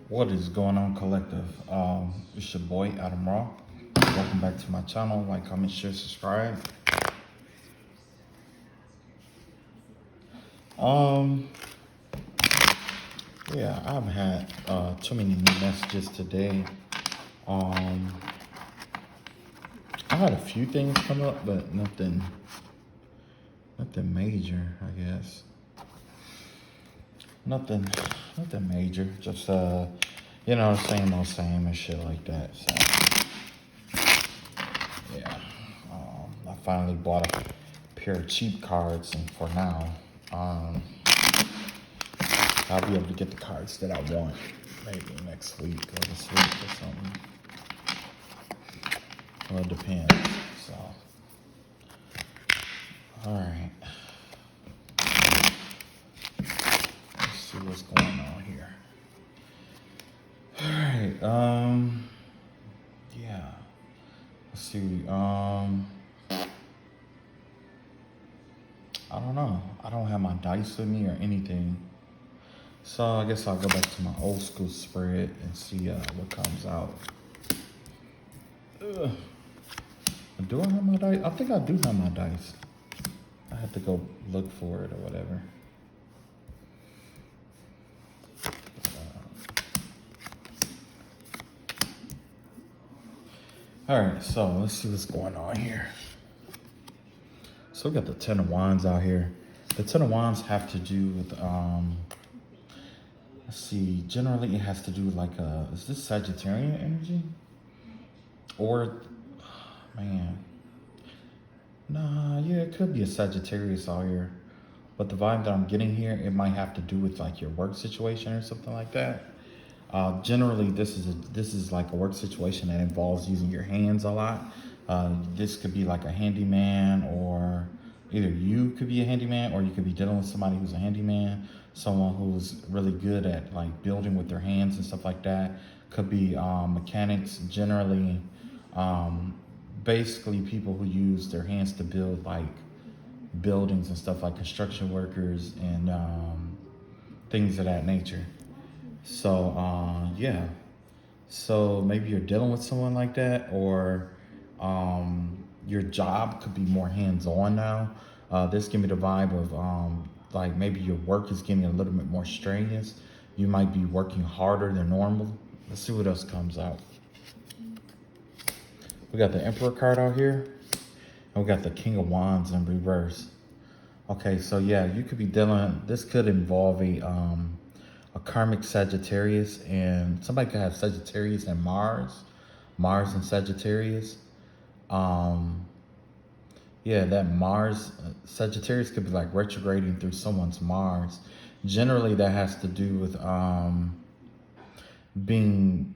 What is going on, collective? It's your boy Adam Raw. Welcome back to my channel. Like, comment, share, subscribe. Um, yeah, I haven't had too many new messages today. Um, I had a few things come up, but nothing major, I guess. Nothing, nothing major. Just same and shit like that. So yeah, I finally bought a pair of cheap cards, and for now, um, I'll be able to get the cards that I want maybe next week or this week or something. Well, it depends. So, all right. Let's see what's going on here. All right. Yeah. Let's see. I don't know. I don't have my dice with me or anything. So I guess I'll go back to my old school spread and see what comes out. Ugh. Do I have my dice? I think I do have my dice. I have to go look for it or whatever. All right, so let's see what's going on here. So we got the Ten of Wands out here. The Ten of Wands have to do with, let's see, generally it has to do with like, is this Sagittarian energy? Or, man, nah, yeah, it could be a Sagittarius out here. But the vibe that I'm getting here, it might have to do with like your work situation or something like that. Generally, this is like a work situation that involves using your hands a lot. This could be like a handyman, or either you could be a handyman, or you could be dealing with somebody who's a handyman, someone who's really good at like building with their hands and stuff like that. Could be mechanics, generally, basically people who use their hands to build like buildings and stuff, like construction workers and things of that nature. So, yeah. So maybe you're dealing with someone like that, or your job could be more hands-on now. This give me the vibe of like maybe your work is getting a little bit more strenuous. You might be working harder than normal. Let's see what else comes out. We got the Emperor card out here, and we got the King of Wands in reverse. Okay, so yeah, you could be dealing. This could involve a karmic Sagittarius, and somebody could have Sagittarius and Mars and Sagittarius. Um, yeah, that Mars Sagittarius could be like retrograding through someone's Mars. Generally, that has to do with being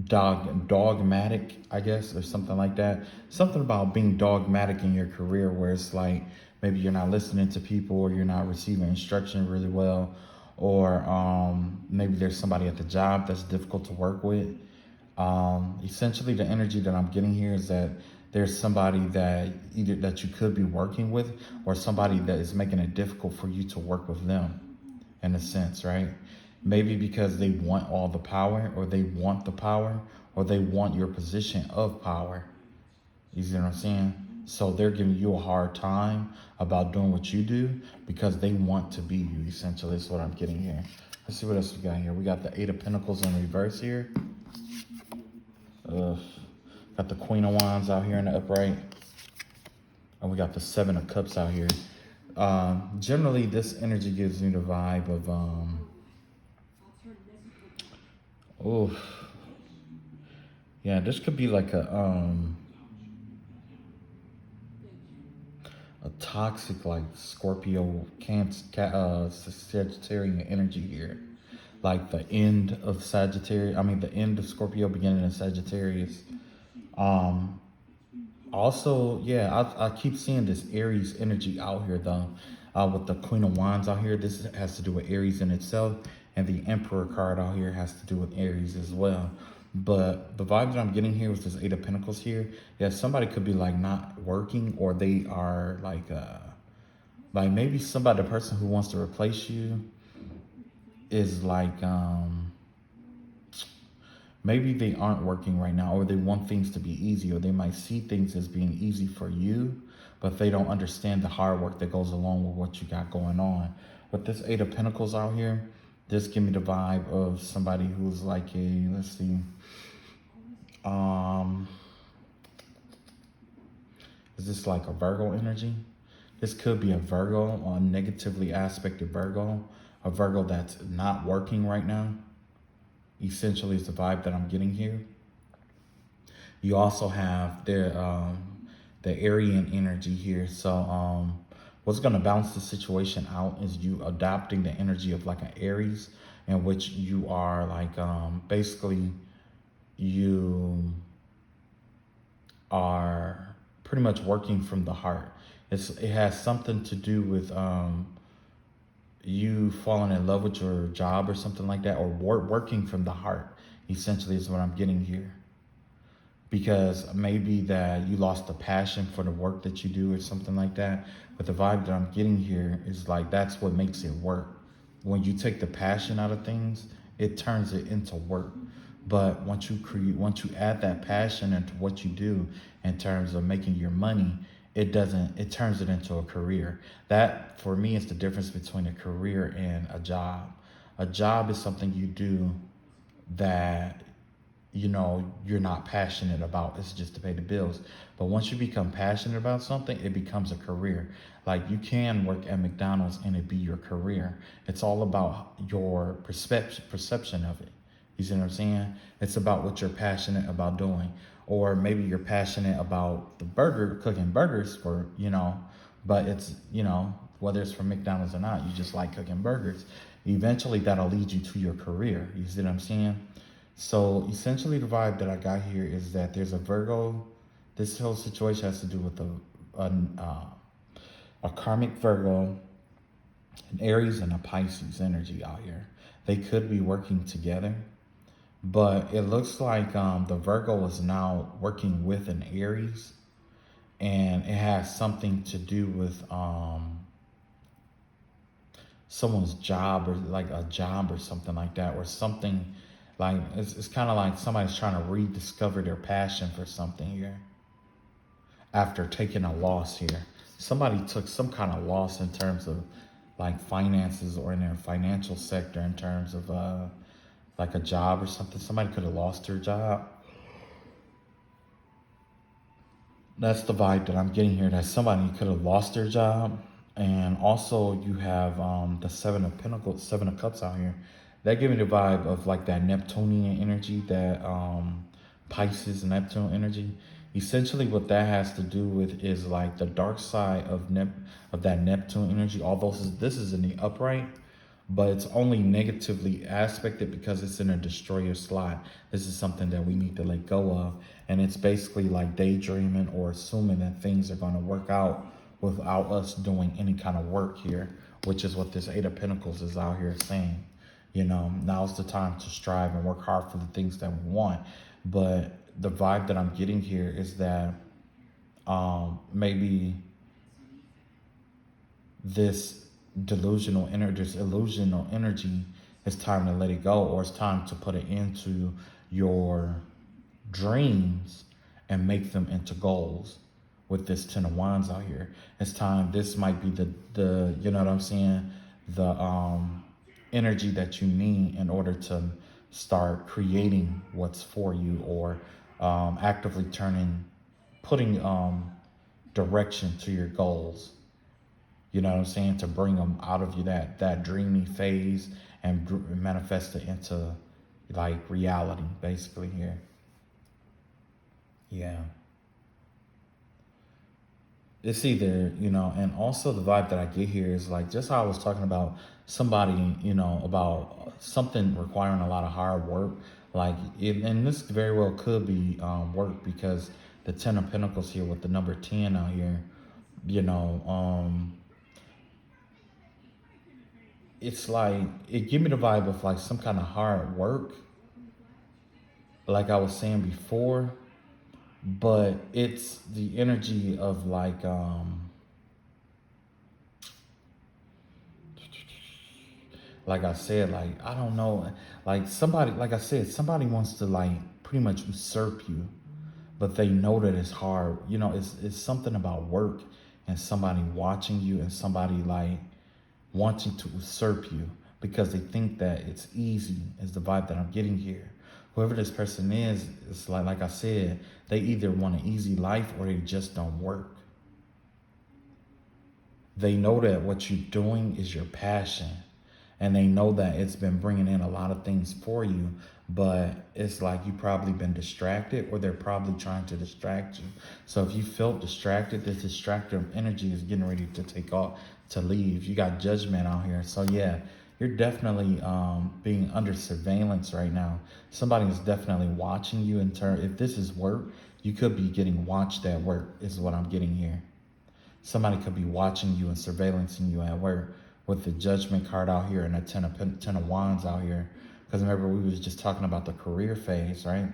dogmatic, I guess, or something like that. Something about being dogmatic in your career, where it's like maybe you're not listening to people, or you're not receiving instruction really well, or maybe there's somebody at the job that's difficult to work with. Essentially, the energy that I'm getting here is that there's somebody that either that you could be working with, or somebody that is making it difficult for you to work with them, in a sense, right? Maybe because they want all the power, or they want the power, or they want your position of power. You see what I'm saying? So they're giving you a hard time about doing what you do because they want to be you, essentially. That's what I'm getting here. Let's see what else we got here. We got the Eight of Pentacles in reverse here. Got the Queen of Wands out here in the upright. And we got the Seven of Cups out here. Generally, this energy gives me the vibe of, yeah, this could be like a toxic like Scorpio, Cancer, Sagittarian energy here. Like the end of Sagittarius, I mean the end of Scorpio, beginning of Sagittarius. Also, yeah, I keep seeing this Aries energy out here though. With the Queen of Wands out here, this has to do with Aries in itself, and the Emperor card out here has to do with Aries as well. But the vibe that I'm getting here with this Eight of Pentacles here, yeah, somebody could be like not working, or they are like maybe somebody, the person who wants to replace you is like maybe they aren't working right now, or they want things to be easy, or they might see things as being easy for you, but they don't understand the hard work that goes along with what you got going on. With this Eight of Pentacles out here, this give me the vibe of somebody who's like a, let's see, um, is this like a Virgo energy? This could be a Virgo, or negatively aspected Virgo, a Virgo that's not working right now. Essentially is the vibe that I'm getting here. You also have the Aryan energy here. So what's going to balance the situation out is you adopting the energy of like an Aries, in which you are like basically you are pretty much working from the heart. It has something to do with you falling in love with your job or something like that, or working from the heart, essentially is what I'm getting here. Because maybe that you lost the passion for the work that you do or something like that. But the vibe that I'm getting here is like, that's what makes it work. When you take the passion out of things, it turns it into work. But once you add that passion into what you do in terms of making your money, it turns it into a career. That for me is the difference between a career and a job. A job is something you do that you're not passionate about. It's just to pay the bills. But once you become passionate about something, it becomes a career. Like you can work at McDonald's and it be your career. It's all about your perception of it. You see what I'm saying? It's about what you're passionate about doing. Or maybe you're passionate about cooking burgers for, but it's, whether it's for McDonald's or not, you just like cooking burgers. Eventually that'll lead you to your career. You see what I'm saying? So essentially the vibe that I got here is that there's a Virgo. This whole situation has to do with a karmic Virgo, an Aries, and a Pisces energy out here. They could be working together, but it looks like the Virgo is now working with an Aries, and it has something to do with someone's job, or like a job or something like that, or something. Like it's kind of like somebody's trying to rediscover their passion for something here after taking a loss here. Somebody took some kind of loss in terms of like finances, or in their financial sector, in terms of like a job or something. Somebody could have lost their job. That's the vibe that I'm getting here, that somebody could have lost their job. And also you have the Seven of Pentacles, Seven of Cups out here. That give me the vibe of like that Neptunian energy, that Pisces and Neptune energy. Essentially what that has to do with is like the dark side of that Neptune energy. Although this is in the upright, but it's only negatively aspected because it's in a destroyer slot. This is something that we need to let go of. And it's basically like daydreaming or assuming that things are going to work out without us doing any kind of work here, which is what this Eight of Pentacles is out here saying. Now's the time to strive and work hard for the things that we want. But the vibe that I'm getting here is that maybe this illusional energy, it's time to let it go, or it's time to put it into your dreams and make them into goals. With this Ten of Wands out here, it's time. This might be the you know what I'm saying, the energy that you need in order to start creating what's for you, or actively putting direction to your goals. You know what I'm saying? To bring them out of you, that dreamy phase, and manifest it into like reality, basically here. Yeah. It's either, and also the vibe that I get here is like, just how I was talking about somebody, about something requiring a lot of hard work. Like, and this very well could be work, because the Ten of Pentacles here with the number 10 out here, it's like, it give me the vibe of like some kind of hard work, like I was saying before, but it's the energy of like, like I said, like, I don't know, Like somebody, like I said, somebody wants to like pretty much usurp you, but they know that it's hard. You know, it's something about work and somebody watching you and somebody like wanting to usurp you because they think that it's easy is the vibe that I'm getting here. Whoever this person is, it's like I said, they either want an easy life or they just don't work. They know that what you're doing is your passion, and they know that it's been bringing in a lot of things for you, but it's like you've probably been distracted or they're probably trying to distract you. So if you felt distracted, this distractive energy is getting ready to take off, to leave. You got judgment out here. So yeah, you're definitely being under surveillance right now. Somebody is definitely watching you in turn. If this is work, you could be getting watched at work is what I'm getting here. Somebody could be watching you and surveillancing you at work with the judgment card out here and a ten of wands out here. Because remember, we was just talking about the career phase, right?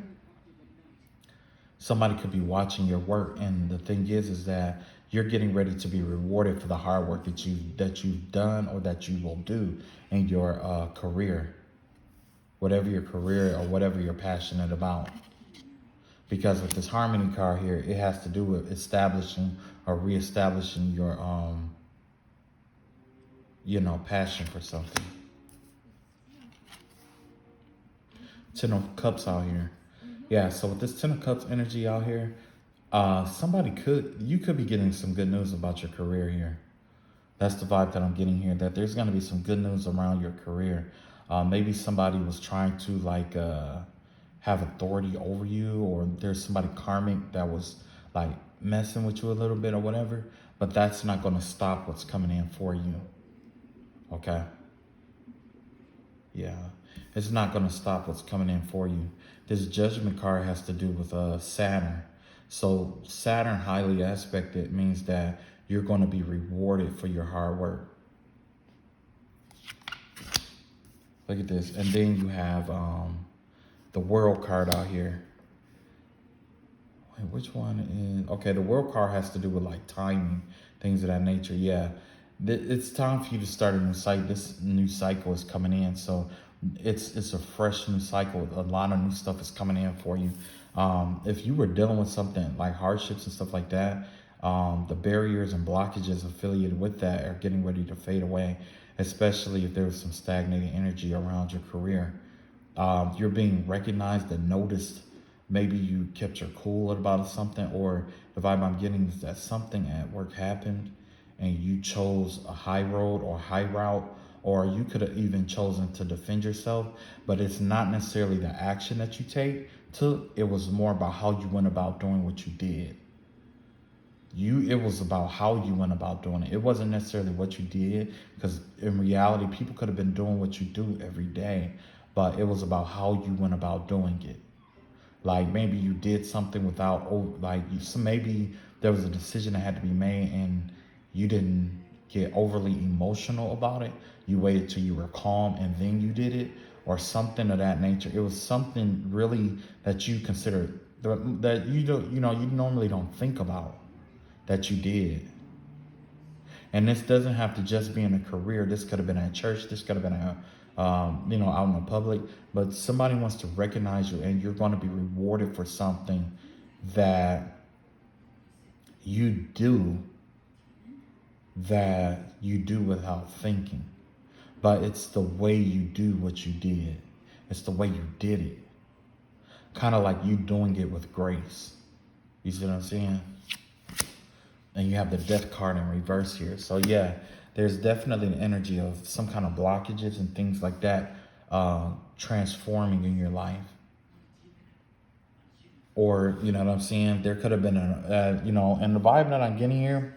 Somebody could be watching your work, and the thing is that you're getting ready to be rewarded for the hard work that you've done or that you will do in your career, whatever your career or whatever you're passionate about. Because with this harmony card here, it has to do with establishing or reestablishing your passion for something. Ten of Cups out here. Yeah, so with this Ten of Cups energy out here, you could be getting some good news about your career here. That's the vibe that I'm getting here, that there's going to be some good news around your career. Maybe somebody was trying to like have authority over you, or there's somebody karmic that was like messing with you a little bit or whatever, but that's not going to stop what's coming in for you. Okay? Yeah. It's not going to stop what's coming in for you. This judgment card has to do with Saturn. So Saturn highly aspected means that you're going to be rewarded for your hard work. Look at this. And then you have the World card out here. Wait, which one is... Okay, the World card has to do with like timing, things of that nature. Yeah. It's time for you to start a new cycle. This new cycle is coming in. So it's a fresh new cycle. A lot of new stuff is coming in for you. If you were dealing with something like hardships and stuff like that, the barriers and blockages affiliated with that are getting ready to fade away, especially if there's some stagnating energy around your career. You're being recognized and noticed. Maybe you kept your cool about something, or the vibe I'm getting is that something at work happened and you chose a high road or high route, or you could have even chosen to defend yourself, but it's not necessarily the action that you took. It was more about how you went about doing what you did. It was about how you went about doing it. It wasn't necessarily what you did, because in reality, people could have been doing what you do every day, but it was about how you went about doing it. Like maybe you did something without, maybe there was a decision that had to be made and you didn't get overly emotional about it. You waited till you were calm and then you did it, or something of that nature. It was something really that you considered that you normally don't think about that you did. And this doesn't have to just be in a career. This could have been at church. This could have been out in the public. But somebody wants to recognize you, and you're going to be rewarded for something that you do without thinking. But it's the way you do what you did. It's the way you did it. Kind of like you doing it with grace. You see what I'm saying? And you have the Death card in reverse here. So yeah, there's definitely an energy of some kind of blockages and things like that transforming in your life. Or, you know what I'm saying? There could have been and the vibe that I'm getting here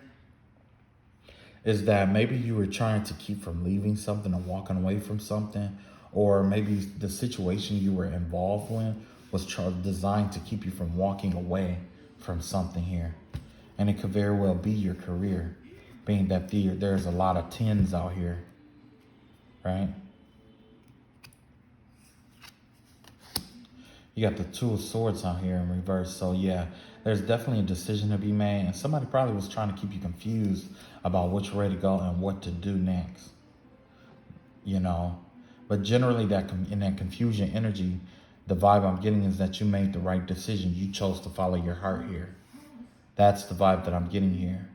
is that maybe you were trying to keep from leaving something or walking away from something, or maybe the situation you were involved in was designed to keep you from walking away from something here. And it could very well be your career, being that there's a lot of tens out here, right? You got the Two of Swords out here in reverse. So yeah, there's definitely a decision to be made. And somebody probably was trying to keep you confused about which way to go and what to do next. You know, But generally, in that confusion energy, the vibe I'm getting is that you made the right decision. You chose to follow your heart here. That's the vibe that I'm getting here.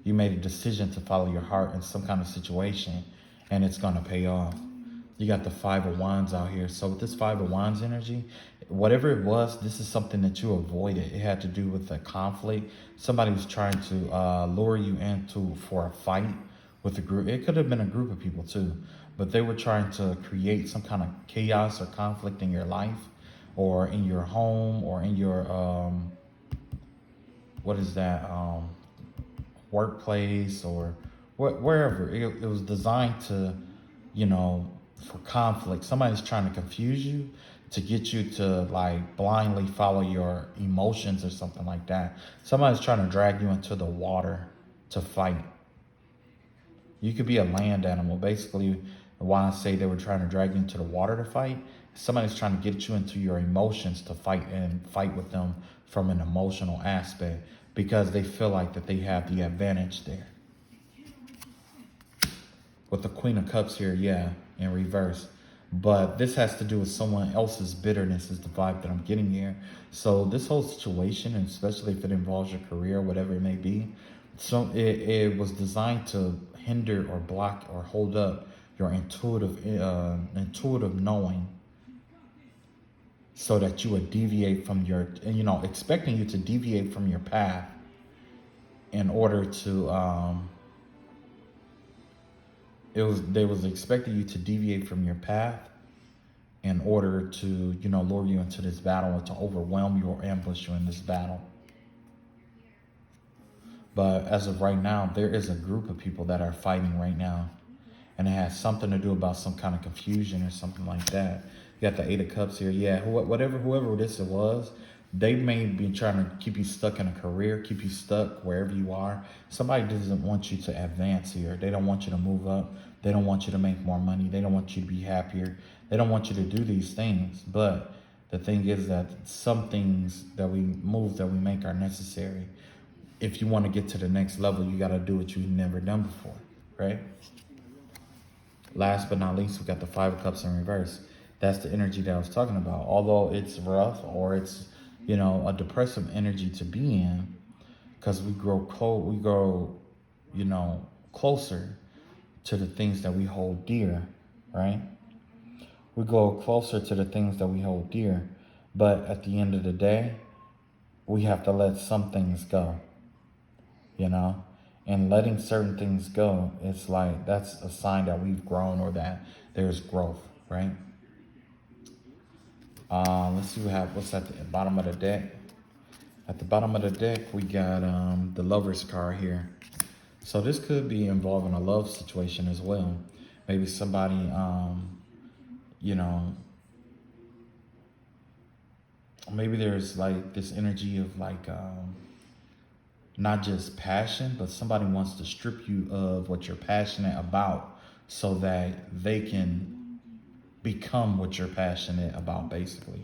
You made a decision to follow your heart in some kind of situation, and it's going to pay off. You got the Five of Wands out here. So with this Five of Wands energy, whatever it was, this is something that you avoided. It had to do with a conflict. Somebody was trying to lure you into for a fight with a group. It could have been a group of people too, but they were trying to create some kind of chaos or conflict in your life, or in your home, or in your what is that workplace, or wherever. It was designed to, you know, for conflict. Somebody's trying to confuse you to get you to like blindly follow your emotions or something like that. Somebody's trying to drag you into the water to fight. You could be a land animal. Basically, why I say they were trying to drag you into the water to fight, somebody's trying to get you into your emotions to fight, and fight with them from an emotional aspect, because they feel like that they have the advantage there. With the Queen of Cups here, yeah, in reverse. But this has to do with someone else's bitterness is the vibe that I'm getting here. So this whole situation, and especially if it involves your career, whatever it may be, so it was designed to hinder or block or hold up your intuitive knowing, so that you would deviate from your, you know, expecting you to deviate from your path in order to they was expecting you to deviate from your path in order to, you know, lure you into this battle, or to overwhelm you or ambush you in this battle. But as of right now, there is a group of people that are fighting right now, and it has something to do about some kind of confusion or something like that. You got the Eight of Cups here. Yeah, whoever this was, they may be trying to keep you stuck in a career, keep you stuck wherever you are. Somebody doesn't want you to advance here. They don't want you to move up. They don't want you to make more money. They don't want you to be happier. They don't want you to do these things. But the thing is that some things that we make are necessary. If you want to get to the next level, you got to do what you've never done before, right? Last but not least, we got the Five of Cups in reverse. That's the energy that I was talking about. Although it's rough, or it's, you know, a depressive energy to be in, because we grow, you know, closer to the things that we hold dear, right? We go closer to the things that we hold dear, but at the end of the day, we have to let some things go, you know? And letting certain things go, it's like, that's a sign that we've grown, or that there's growth, right? Let's see what's at the bottom of the deck. At the bottom of the deck, we got the Lover's card here. So this could be involving a love situation as well. Maybe somebody, you know, maybe there's like this energy of like, not just passion, but somebody wants to strip you of what you're passionate about, so that they can become what you're passionate about, basically.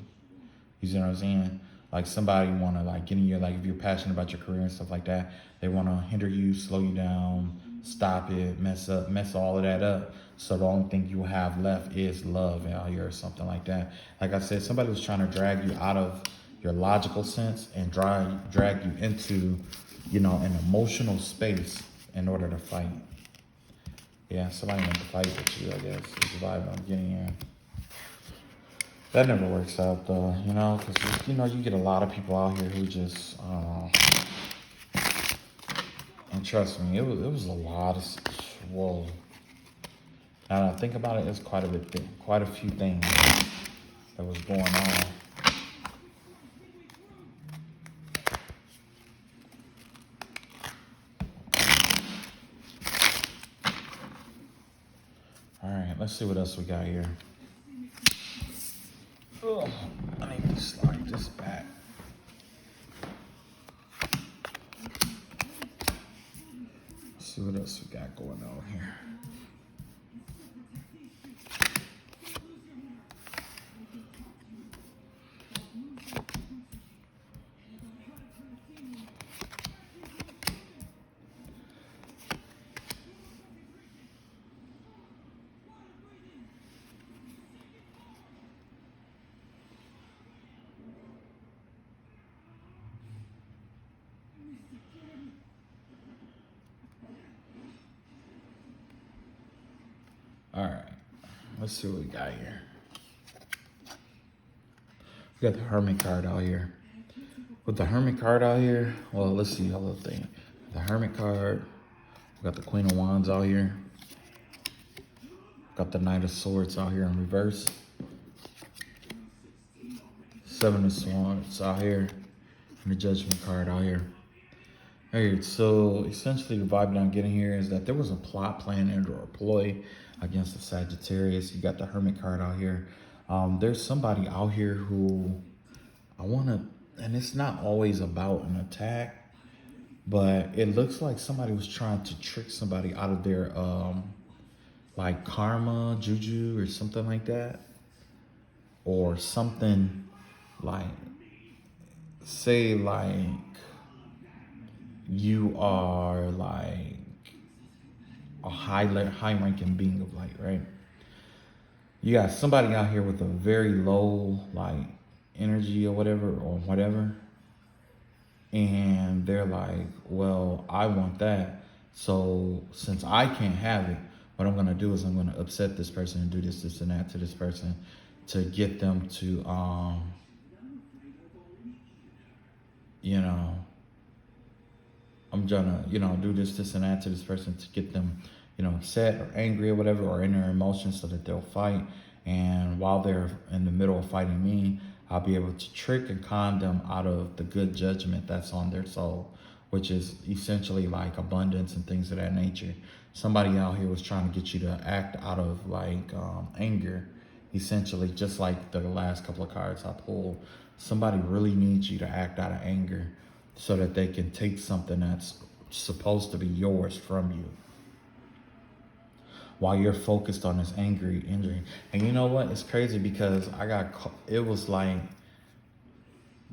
You see what I'm saying? Like somebody want to like get in your, like if you're passionate about your career and stuff like that, they want to hinder you, slow you down, stop it, mess all of that up. So the only thing you have left is love out here, or something like that. Like I said, somebody was trying to drag you out of your logical sense and drag you into, you know, an emotional space in order to fight. Yeah, somebody wants to fight with you, I guess, is the vibe I'm getting here. That never works out though, you know, because, you know, you get a lot of people out here who just, and trust me, it was a lot of, whoa. Now that I think about it, it's quite a few things that was going on. All right, let's see what else we got here. Oh, I need to slide this back. Let's see what else we got going on here. Let's see what we got here. We got the Hermit card out here. With the Hermit card out here, well, let's see how little thing. The Hermit card. We got the Queen of Wands out here. Got the Knight of Swords out here in reverse. Seven of Swords out here. And the Judgment card out here. Alright, so essentially the vibe that I'm getting here is that there was a plot, plan, and or a ploy against the Sagittarius. You got the Hermit card out here. There's somebody out here who I want to, and it's not always about an attack, but it looks like somebody was trying to trick somebody out of their like karma, juju, or something like that. Or something like, say like, you are like a high-ranking being of light, right? You got somebody out here with a very low like energy or whatever, and they're like, well, I want that, so since I can't have it, what I'm gonna do is I'm gonna upset this person and do this and that to this person to get them to you know, I'm gonna, do this and that to this person to get them, upset or angry or whatever, or in their emotions so that they'll fight. And while they're in the middle of fighting me, I'll be able to trick and con them out of the good judgment that's on their soul, which is essentially like abundance and things of that nature. Somebody out here was trying to get you to act out of like anger, essentially, just like the last couple of cards I pulled. Somebody really needs you to act out of anger so that they can take something that's supposed to be yours from you while you're focused on this angry injury. And you know what? It's crazy because it was like,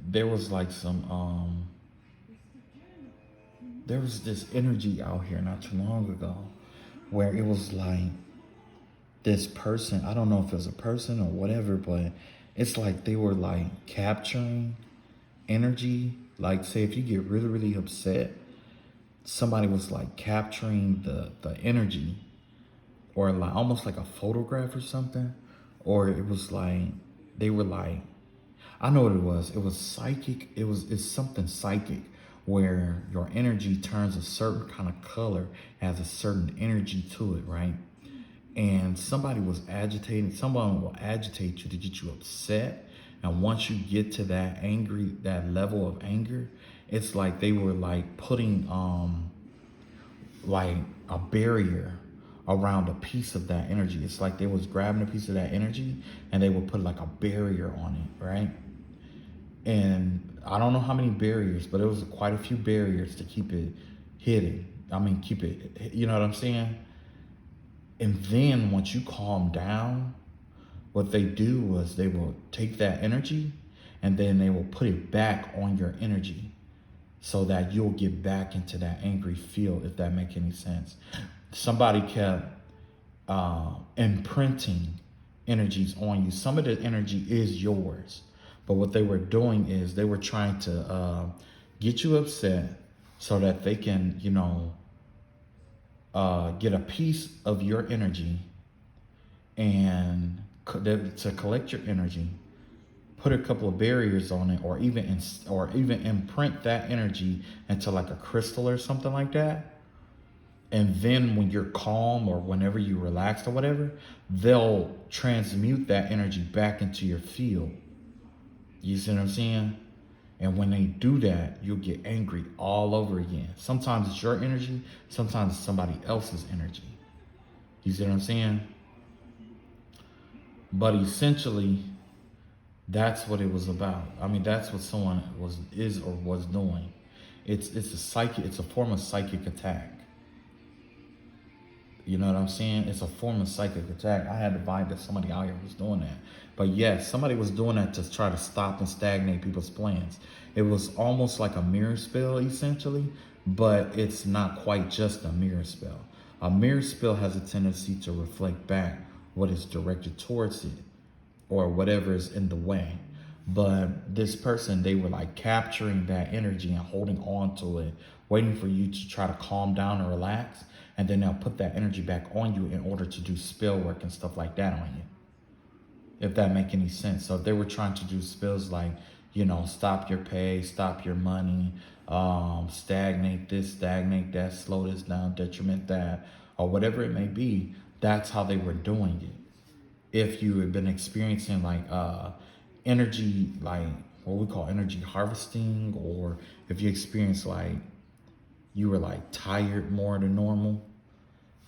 there was like some, there was this energy out here not too long ago where it was like this person, I don't know if it was a person or whatever, but it's like they were like capturing energy. Like, say if you get really, really upset, somebody was like capturing the energy, or like almost like a photograph or something. Or it was like, they were like, I know what it was. It was psychic. It's something psychic where your energy turns a certain kind of color, has a certain energy to it, right? And somebody was agitating, someone will agitate you to get you upset. And once you get to that level of anger, it's like they were like putting like a barrier around a piece of that energy. It's like they was grabbing a piece of that energy and they would put like a barrier on it, right? And I don't know how many barriers, but it was quite a few barriers to keep it hidden. I mean, keep it, you know what I'm saying? And then once you calm down, what they do was they will take that energy and then they will put it back on your energy so that you'll get back into that angry field, if that makes any sense. Somebody kept imprinting energies on you. Some of the energy is yours, but what they were doing is they were trying to get you upset so that they can, get a piece of your energy and to collect your energy, put a couple of barriers on it, or even imprint that energy into like a crystal or something like that. And then when you're calm or whenever you relaxed or whatever, they'll transmute that energy back into your field. You see what I'm saying? And when they do that, you'll get angry all over again. Sometimes it's your energy, sometimes it's somebody else's energy. You see what I'm saying? But essentially, that's what it was about. I mean, that's what someone was doing. It's a form of psychic attack. You know what I'm saying? It's a form of psychic attack. I had the vibe that somebody out here was doing that. But yes, somebody was doing that to try to stop and stagnate people's plans. It was almost like a mirror spell, essentially, but it's not quite just a mirror spell. A mirror spell has a tendency to reflect back what is directed towards it or whatever is in the way. But this person, they were like capturing that energy and holding on to it, waiting for you to try to calm down and relax. And then they'll put that energy back on you in order to do spell work and stuff like that on you, if that make any sense. So if they were trying to do spells like, stop your pay, stop your money, stagnate this, stagnate that, slow this down, detriment that, or whatever it may be, that's how they were doing it. If you had been experiencing like energy, like what we call energy harvesting, or if you experience like you were like tired more than normal,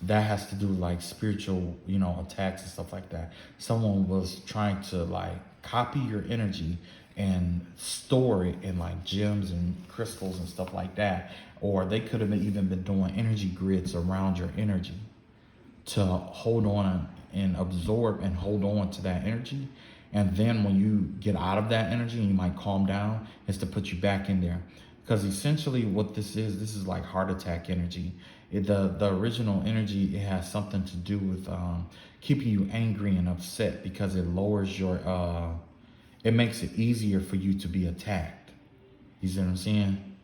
that has to do like spiritual, attacks and stuff like that. Someone was trying to like copy your energy and store it in like gems and crystals and stuff like that. Or they could have even been doing energy grids around your energy to hold on and absorb and hold on to that energy. And then when you get out of that energy and you might calm down, is to put you back in there. Because essentially what this is like heart attack energy. The original energy, it has something to do with keeping you angry and upset, because it lowers your, it makes it easier for you to be attacked. You see what I'm saying?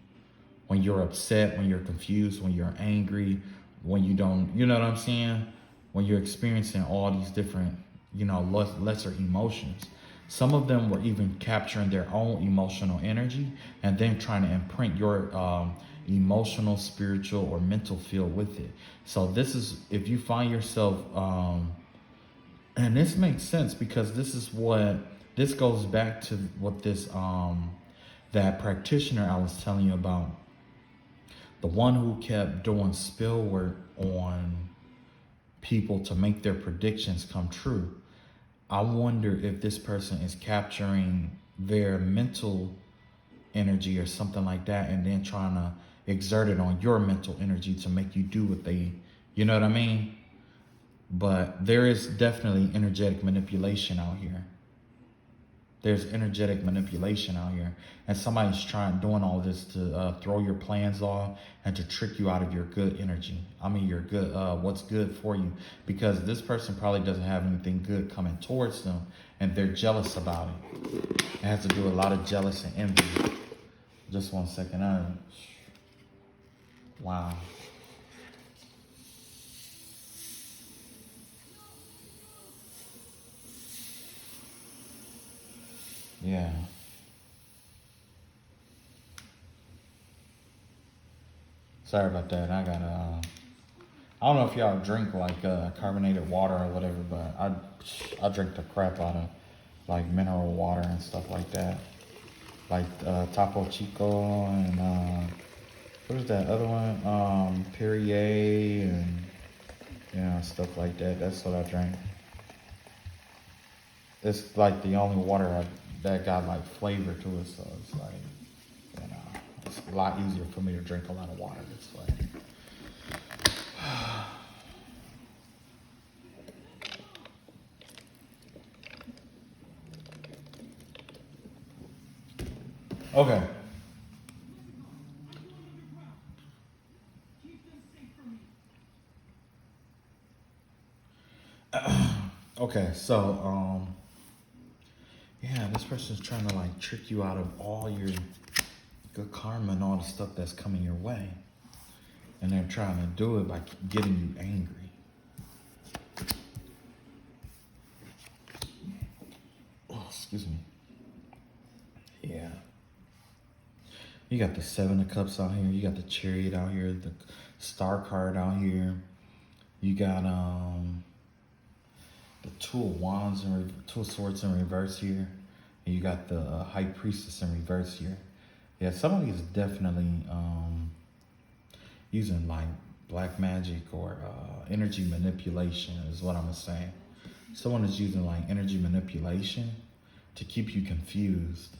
When you're upset, when you're confused, when you're angry, when you don't, you know what I'm saying? When you're experiencing all these different, lesser emotions. Some of them were even capturing their own emotional energy and then trying to imprint your emotional, spiritual, or mental field with it. So this is, if you find yourself, and this makes sense because this goes back to what that practitioner I was telling you about, the one who kept doing spell work on people to make their predictions come true. I wonder if this person is capturing their mental energy or something like that, and then trying to exert it on your mental energy to make you do what they, you know what I mean? But there is definitely energetic manipulation out here. There's energetic manipulation out here, and somebody's doing all this to throw your plans off and to trick you out of your good energy. I mean, your good, what's good for you, because this person probably doesn't have anything good coming towards them, and they're jealous about it. It has to do with a lot of jealous and envy. Just 1 second. Wow. Yeah. Sorry about that. I don't know if y'all drink like carbonated water or whatever, but I drink the crap out of like mineral water and stuff like that. Like Topo Chico and what is that other one? Perrier and stuff like that. That's what I drink. It's like the only water that got like flavor to it, so it's like, it's a lot easier for me to drink a lot of water this way. Okay. Okay, so yeah, this person's trying to like trick you out of all your good karma and all the stuff that's coming your way. And they're trying to do it by getting you angry. Oh, excuse me. Yeah. You got the Seven of Cups out here. You got the Chariot out here. The Star card out here. You got the Two of Wands and Two of Swords in reverse here. And you got the High Priestess in reverse here. Yeah, somebody is definitely using like black magic or energy manipulation is what I'm saying. Someone is using like energy manipulation to keep you confused.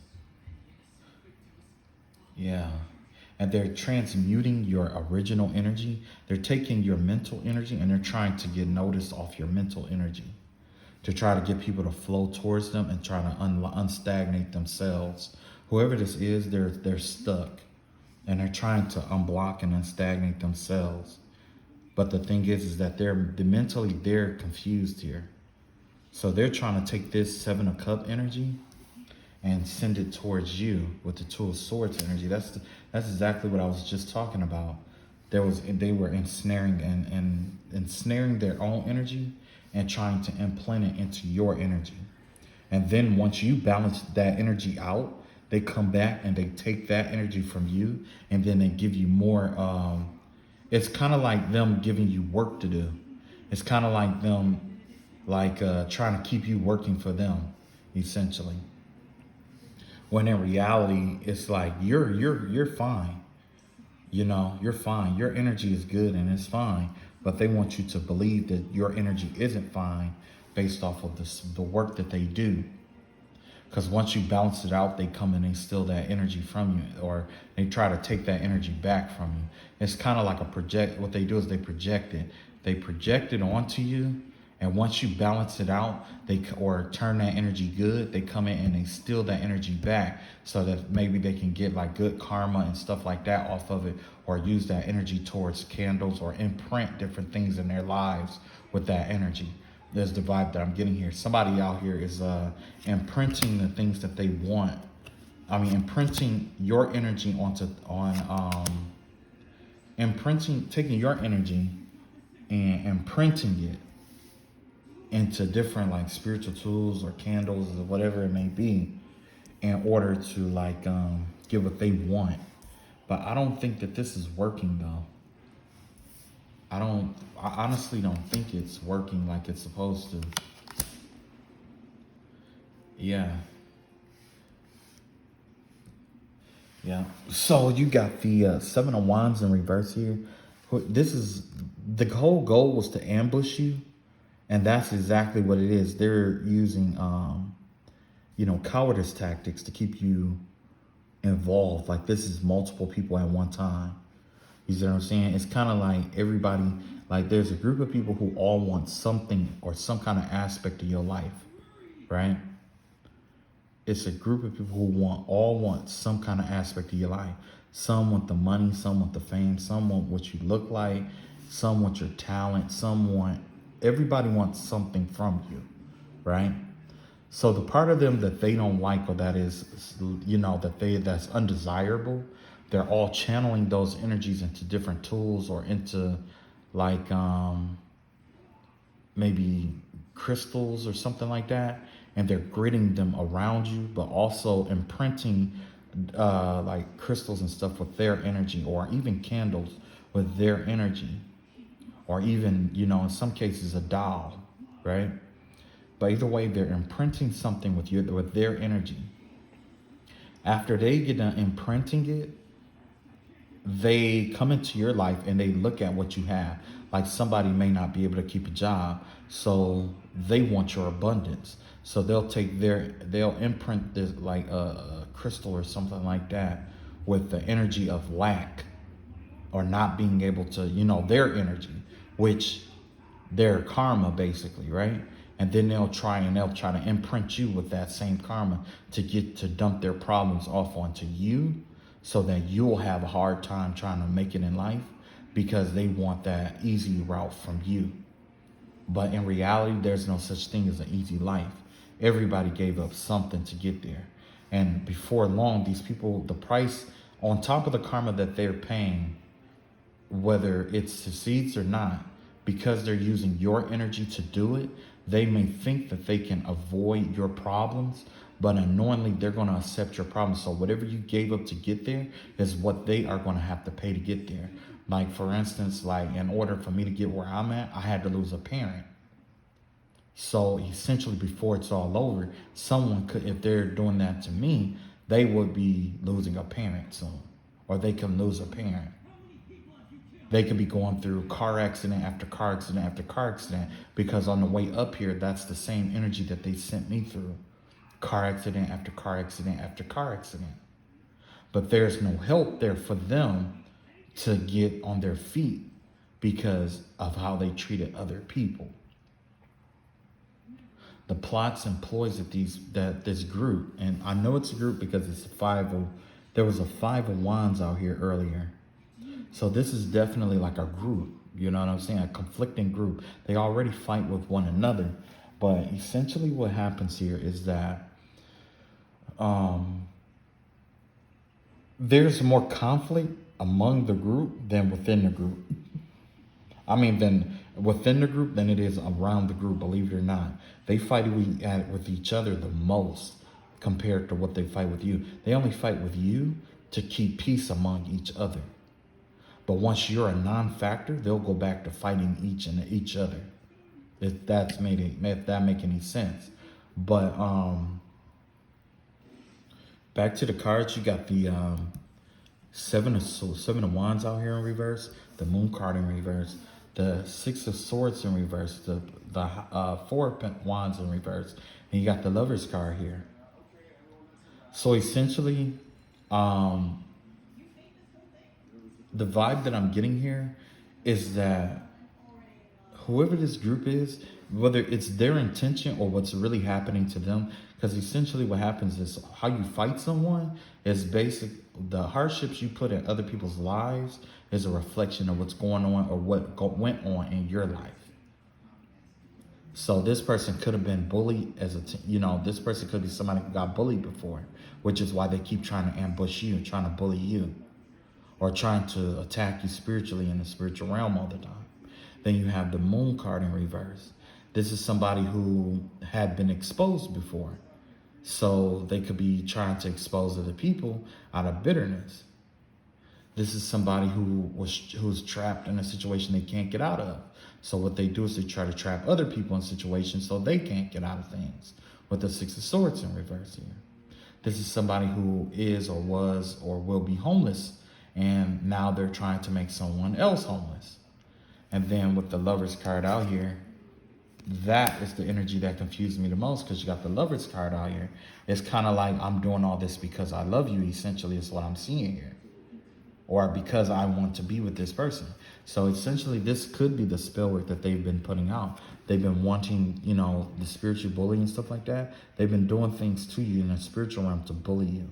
Yeah. And they're transmuting your original energy. They're taking your mental energy and they're trying to get notice off your mental energy to try to get people to flow towards them and try to unstagnate themselves. Whoever this is, they're stuck and they're trying to unblock and unstagnate themselves. But the thing is that mentally they're confused here. So they're trying to take this Seven of Cup energy and send it towards you with the Two of Swords energy. That's exactly what I was just talking about. They were ensnaring and ensnaring their own energy and trying to implant it into your energy. And then once you balance that energy out, they come back and they take that energy from you, and then they give you more. It's kind of like them giving you work to do. It's kind of like them, like trying to keep you working for them, essentially. When in reality, it's like you're fine. You know, you're fine. Your energy is good and it's fine, but they want you to believe that your energy isn't fine based off of the work that they do. Because once you balance it out, they come and they steal that energy from you, or they try to take that energy back from you. It's kind of like a project. What they do is they project it. They project it onto you, and once you balance it out, or turn that energy good, they come in and they steal that energy back, so that maybe they can get like good karma and stuff like that off of it, or use that energy towards candles, or imprint different things in their lives with that energy. There's the vibe that I'm getting here. Somebody out here is imprinting the things that they want. I mean, imprinting your energy taking your energy and imprinting it into different like spiritual tools or candles or whatever it may be, in order to like get what they want. But I don't think that this is working though. I honestly don't think it's working like it's supposed to. Yeah. Yeah. So you got the Seven of Wands in reverse here. This is, the whole goal was to ambush you. And that's exactly what it is. They're using, cowardice tactics to keep you involved. Like this is multiple people at one time. You see what I'm saying? It's kind of like everybody, like there's a group of people who all want something or some kind of aspect of your life, right? It's a group of people who all want some kind of aspect of your life. Some want the money, some want the fame, some want what you look like, some want your talent, everybody wants something from you, right? So the part of them that they don't like, or that is, that's undesirable, they're all channeling those energies into different tools, or into like maybe crystals or something like that. And they're gridding them around you, but also imprinting like crystals and stuff with their energy, or even candles with their energy, or even, in some cases a doll, right? But either way, they're imprinting something with their energy. After they get done imprinting it, they come into your life and they look at what you have. Like somebody may not be able to keep a job, so they want your abundance. So they'll imprint this like a crystal or something like that with the energy of lack, or not being able to, their energy, which their karma basically, right? And then they'll try to imprint you with that same karma to dump their problems off onto you, so that you'll have a hard time trying to make it in life, because they want that easy route from you. But in reality, there's no such thing as an easy life. Everybody gave up something to get there. And before long, these people, the price on top of the karma that they're paying, whether it succeeds or not, because they're using your energy to do it, they may think that they can avoid your problems, but unknowingly they're going to accept your problems. So whatever you gave up to get there is what they are going to have to pay to get there. Like for instance, like in order for me to get where I'm at, I had to lose a parent. So essentially, before it's all over, someone could, if they're doing that to me, they would be losing a parent soon, or they can lose a parent. They could be going through car accident after car accident after car accident, because on the way up here, that's the same energy that they sent me through. Car accident after car accident after car accident. But there's no help there for them to get on their feet because of how they treated other people. The plots and ploys that this group, and I know it's a group because it's there was a 5 of Wands out here earlier. So this is definitely like a group, you know what I'm saying? A conflicting group. They already fight with one another. But essentially what happens here is that um, there's more conflict among the group than within the group. I mean, than within the group than it is around the group, believe it or not. They fight with each other the most compared to what they fight with you. They only fight with you to keep peace among each other. But once you're a non-factor, they'll go back to fighting each other. If that make any sense. But back to the cards, you got the seven of wands out here in reverse, the moon card in reverse, the 6 of swords in reverse, the 4 of wands in reverse, and you got the Lovers card here. So essentially, the vibe that I'm getting here is that whoever this group is, whether it's their intention or what's really happening to them, because essentially what happens is how you fight someone is the hardships you put in other people's lives is a reflection of what's going on or what went on in your life. So this person could have been bullied this person could be somebody who got bullied before, which is why they keep trying to ambush you, trying to bully you, or trying to attack you spiritually in the spiritual realm all the time. Then you have the moon card in reverse. This is somebody who had been exposed before. So they could be trying to expose other people out of bitterness. This is somebody who's trapped in a situation they can't get out of. So what they do is they try to trap other people in situations so they can't get out of things, with the 6 of swords in reverse here. This is somebody who is or was or will be homeless, and now they're trying to make someone else homeless. And then with the Lovers card out here, that is the energy that confused me the most, because you got the Lovers card out here. It's kind of like, I'm doing all this because I love you, essentially, is what I'm seeing here. Or because I want to be with this person. So essentially, this could be the spell work that they've been putting out. They've been wanting, the spiritual bullying and stuff like that. They've been doing things to you in the spiritual realm to bully you.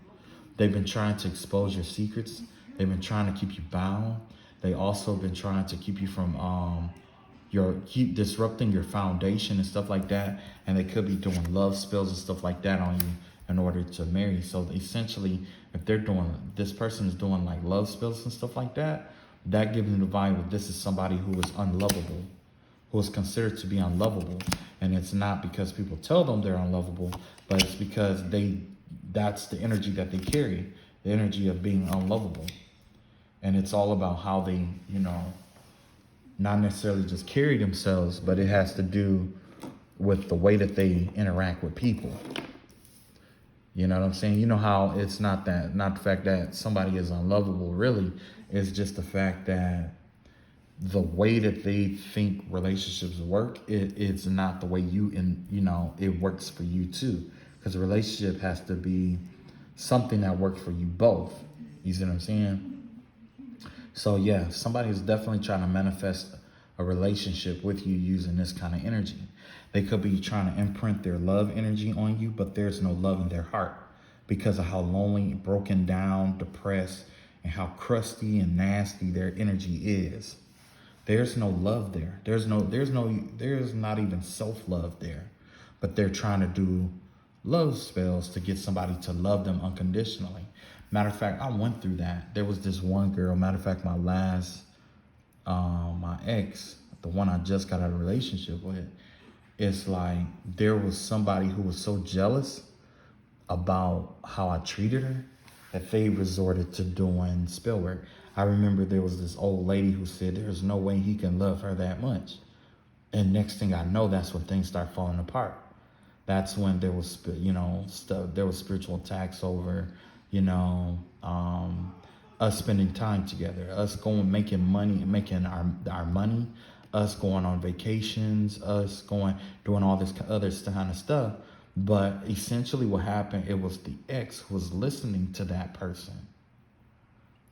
They've been trying to expose your secrets. They've been trying to keep you bound. They also been trying to keep you from keep disrupting your foundation and stuff like that. And they could be doing love spells and stuff like that on you in order to marry. So essentially, if this person is doing like love spells and stuff like that, that gives me the vibe that this is somebody who is unlovable, who is considered to be unlovable. And it's not because people tell them they're unlovable, but it's because that's the energy that they carry, the energy of being unlovable. And it's all about how they, not necessarily just carry themselves, but it has to do with the way that they interact with people. You know what I'm saying? You know how it's not the fact that somebody is unlovable, really. It's just the fact that the way that they think relationships work, it's not the way it works for you too. Because a relationship has to be something that works for you both. You see what I'm saying? So yeah, somebody is definitely trying to manifest a relationship with you using this kind of energy. They could be trying to imprint their love energy on you, but there's no love in their heart because of how lonely, broken down, depressed, and how crusty and nasty their energy is. There's no love there. There's not even self-love there, but they're trying to do love spells to get somebody to love them unconditionally. Matter of fact, I went through that. There was this one girl, matter of fact, my ex, the one I just got out of a relationship with, it's like there was somebody who was so jealous about how I treated her that they resorted to doing spell work. I remember there was this old lady who said there's no way he can love her that much. And next thing I know, that's when things start falling apart. That's when there was, there was spiritual attacks over, us spending time together, us making money, making our money, us going on vacations, us doing all this other kind of stuff. But essentially what happened, it was the ex who was listening to that person.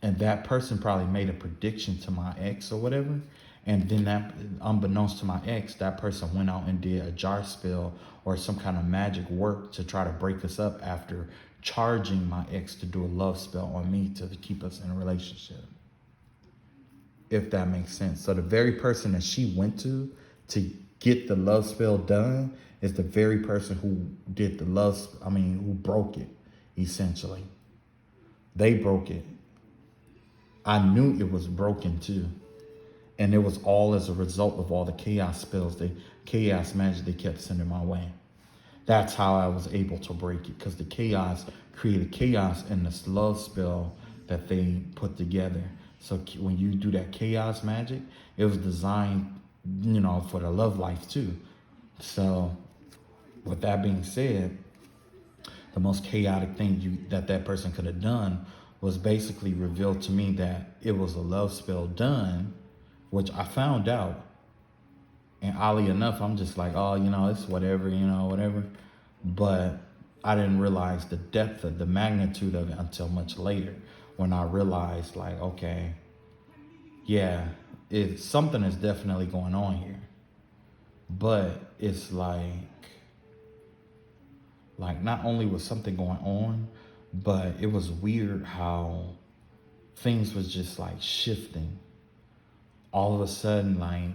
And that person probably made a prediction to my ex or whatever. And then that, unbeknownst to my ex, that person went out and did a jar spell or some kind of magic work to try to break us up after charging my ex to do a love spell on me to keep us in a relationship. If that makes sense. So the very person that she went to get the love spell done is the very person who did who broke it. essentially. They broke it. I knew it was broken too. And it was all as a result of all the chaos spells, the chaos magic they kept sending my way. That's how I was able to break it, because the chaos created chaos in this love spell that they put together. So when you do that chaos magic, it was designed, for the love life too. So with that being said, the most chaotic thing that person could have done was basically revealed to me that it was a love spell done, which I found out. And oddly enough, I'm just like, oh, it's whatever, whatever. But I didn't realize the depth of the magnitude of it until much later, when I realized, like, okay, yeah, something is definitely going on here. But it's like not only was something going on, but it was weird how things was just like shifting. All of a sudden, like,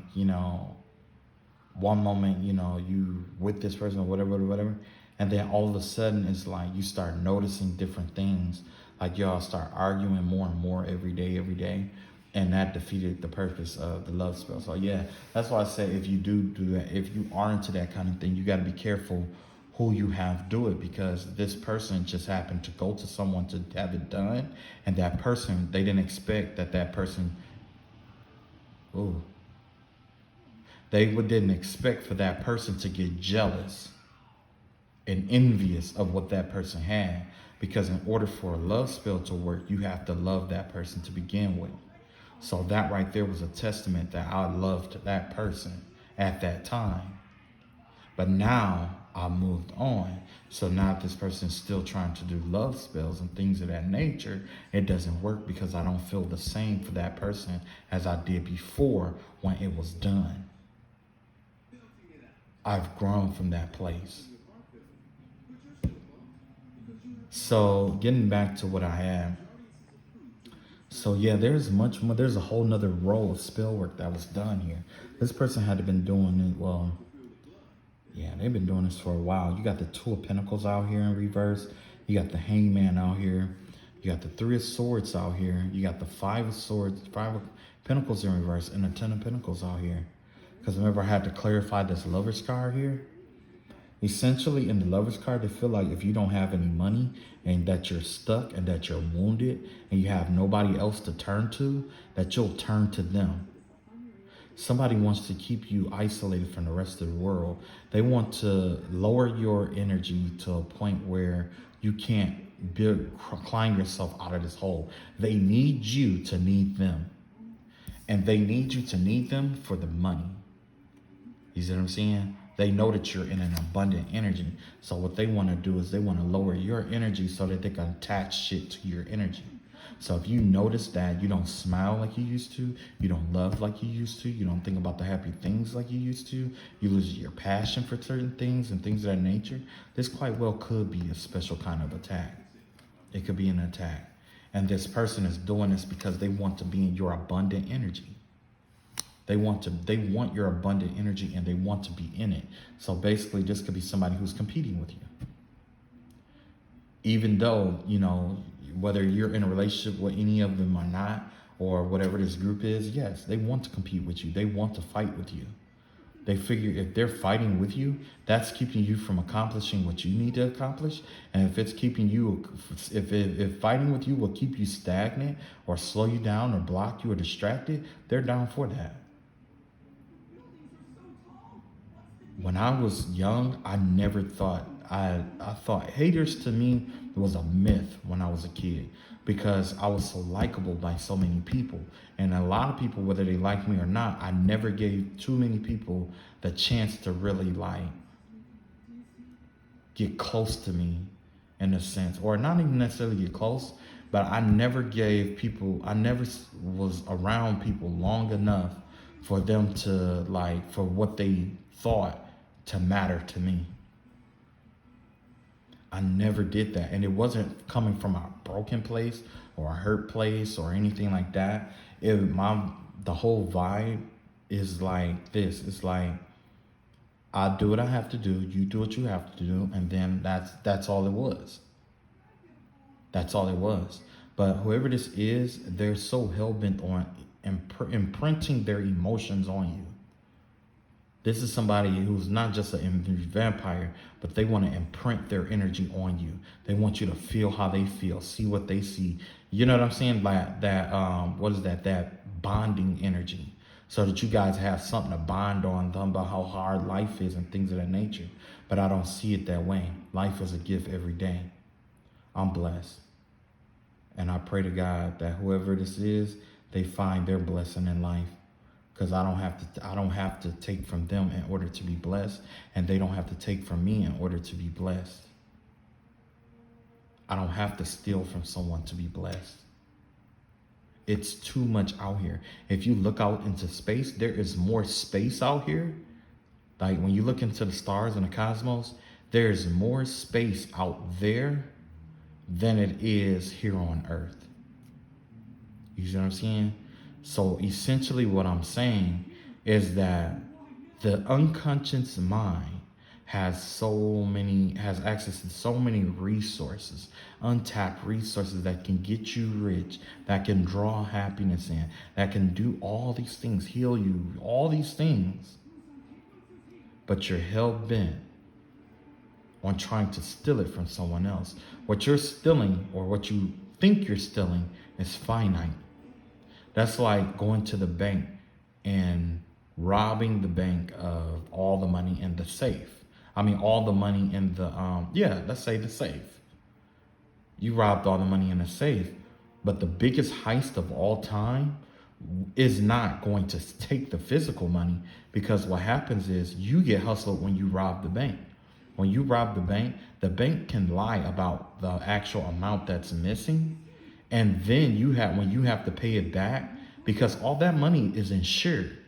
one moment, you with this person or whatever. And then all of a sudden it's like you start noticing different things. Like y'all start arguing more and more every day. And that defeated the purpose of the love spell. So yeah, that's why I say if you do that, if you are into that kind of thing, you got to be careful who you have do it, because this person just happened to go to someone to have it done. And that person, they didn't expect that person, they didn't expect for that person to get jealous and envious of what that person had. Because in order for a love spell to work, you have to love that person to begin with. So that right there was a testament that I loved that person at that time. But now I moved on. So now this person's still trying to do love spells and things of that nature. It doesn't work because I don't feel the same for that person as I did before when it was done. I've grown from that place. So getting back to what I had. So yeah, there's much more. There's a whole nother row of spell work that was done here. This person had been doing it. Well, yeah, they've been doing this for a while. You got the Two of Pentacles out here in reverse. You got the Hangman out here. You got the Three of Swords out here. You got the Five of Swords, Five of Pentacles in reverse, and the Ten of Pentacles out here. Because remember, I had to clarify this Lover's card here. Essentially, in the Lover's card, they feel like if you don't have any money and that you're stuck and that you're wounded and you have nobody else to turn to, that you'll turn to them. Somebody wants to keep you isolated from the rest of the world. They want to lower your energy to a point where you can't climb yourself out of this hole. They need you to need them. And they need you to need them for the money. You see what I'm saying? They know that you're in an abundant energy. So what they want to do is they want to lower your energy so that they can attach shit to your energy. So if you notice that you don't smile like you used to, you don't love like you used to, you don't think about the happy things like you used to, you lose your passion for certain things and things of that nature, this quite well could be a special kind of attack. It could be an attack. And this person is doing this because they want to be in your abundant energy. They want your abundant energy and they want to be in it. So basically this could be somebody who's competing with you. Even though, whether you're in a relationship with any of them or not, or whatever this group is, yes, they want to compete with you. They want to fight with you. They figure if they're fighting with you, that's keeping you from accomplishing what you need to accomplish. And if it's keeping you, if fighting with you will keep you stagnant or slow you down or block you or distracted, they're down for that. When I was young, I never thought, I thought haters to me was a myth when I was a kid, because I was so likable by so many people. And a lot of people, whether they like me or not, I never gave too many people the chance to really get close to me in a sense, or not even necessarily get close, but I never was around people long enough for them to for what they thought to matter to me. I never did that. And it wasn't coming from a broken place or a hurt place or anything like that. The whole vibe is like this. It's like, I do what I have to do, you do what you have to do, and then that's all it was. That's all it was. But whoever this is, they're so hell-bent on imprinting their emotions on you. This is somebody who's not just a vampire, but they want to imprint their energy on you. They want you to feel how they feel, see what they see. You know what I'm saying? Like that, what is that? That bonding energy. So that you guys have something to bond on, them about how hard life is and things of that nature. But I don't see it that way. Life is a gift every day. I'm blessed. And I pray to God that whoever this is, they find their blessing in life. Because I don't have to take from them in order to be blessed, and they don't have to take from me in order to be blessed. I don't have to steal from someone to be blessed. It's too much out here. If you look out into space, there is more space out here. Like when you look into the stars and the cosmos, there's more space out there than it is here on Earth. You see what I'm saying? So essentially what I'm saying is that the unconscious mind has access to so many resources, untapped resources that can get you rich, that can draw happiness in, that can do all these things, heal you, all these things. But you're hell-bent on trying to steal it from someone else. What you're stealing, or what you think you're stealing, is finite. That's like going to the bank and robbing the bank of all the money in the safe. I mean, all the money in the, let's say the safe. You robbed all the money in the safe, but the biggest heist of all time is not going to take the physical money, because what happens is you get hustled when you rob the bank. When you rob the bank can lie about the actual amount that's missing. And then when you have to pay it back, because all that money is insured.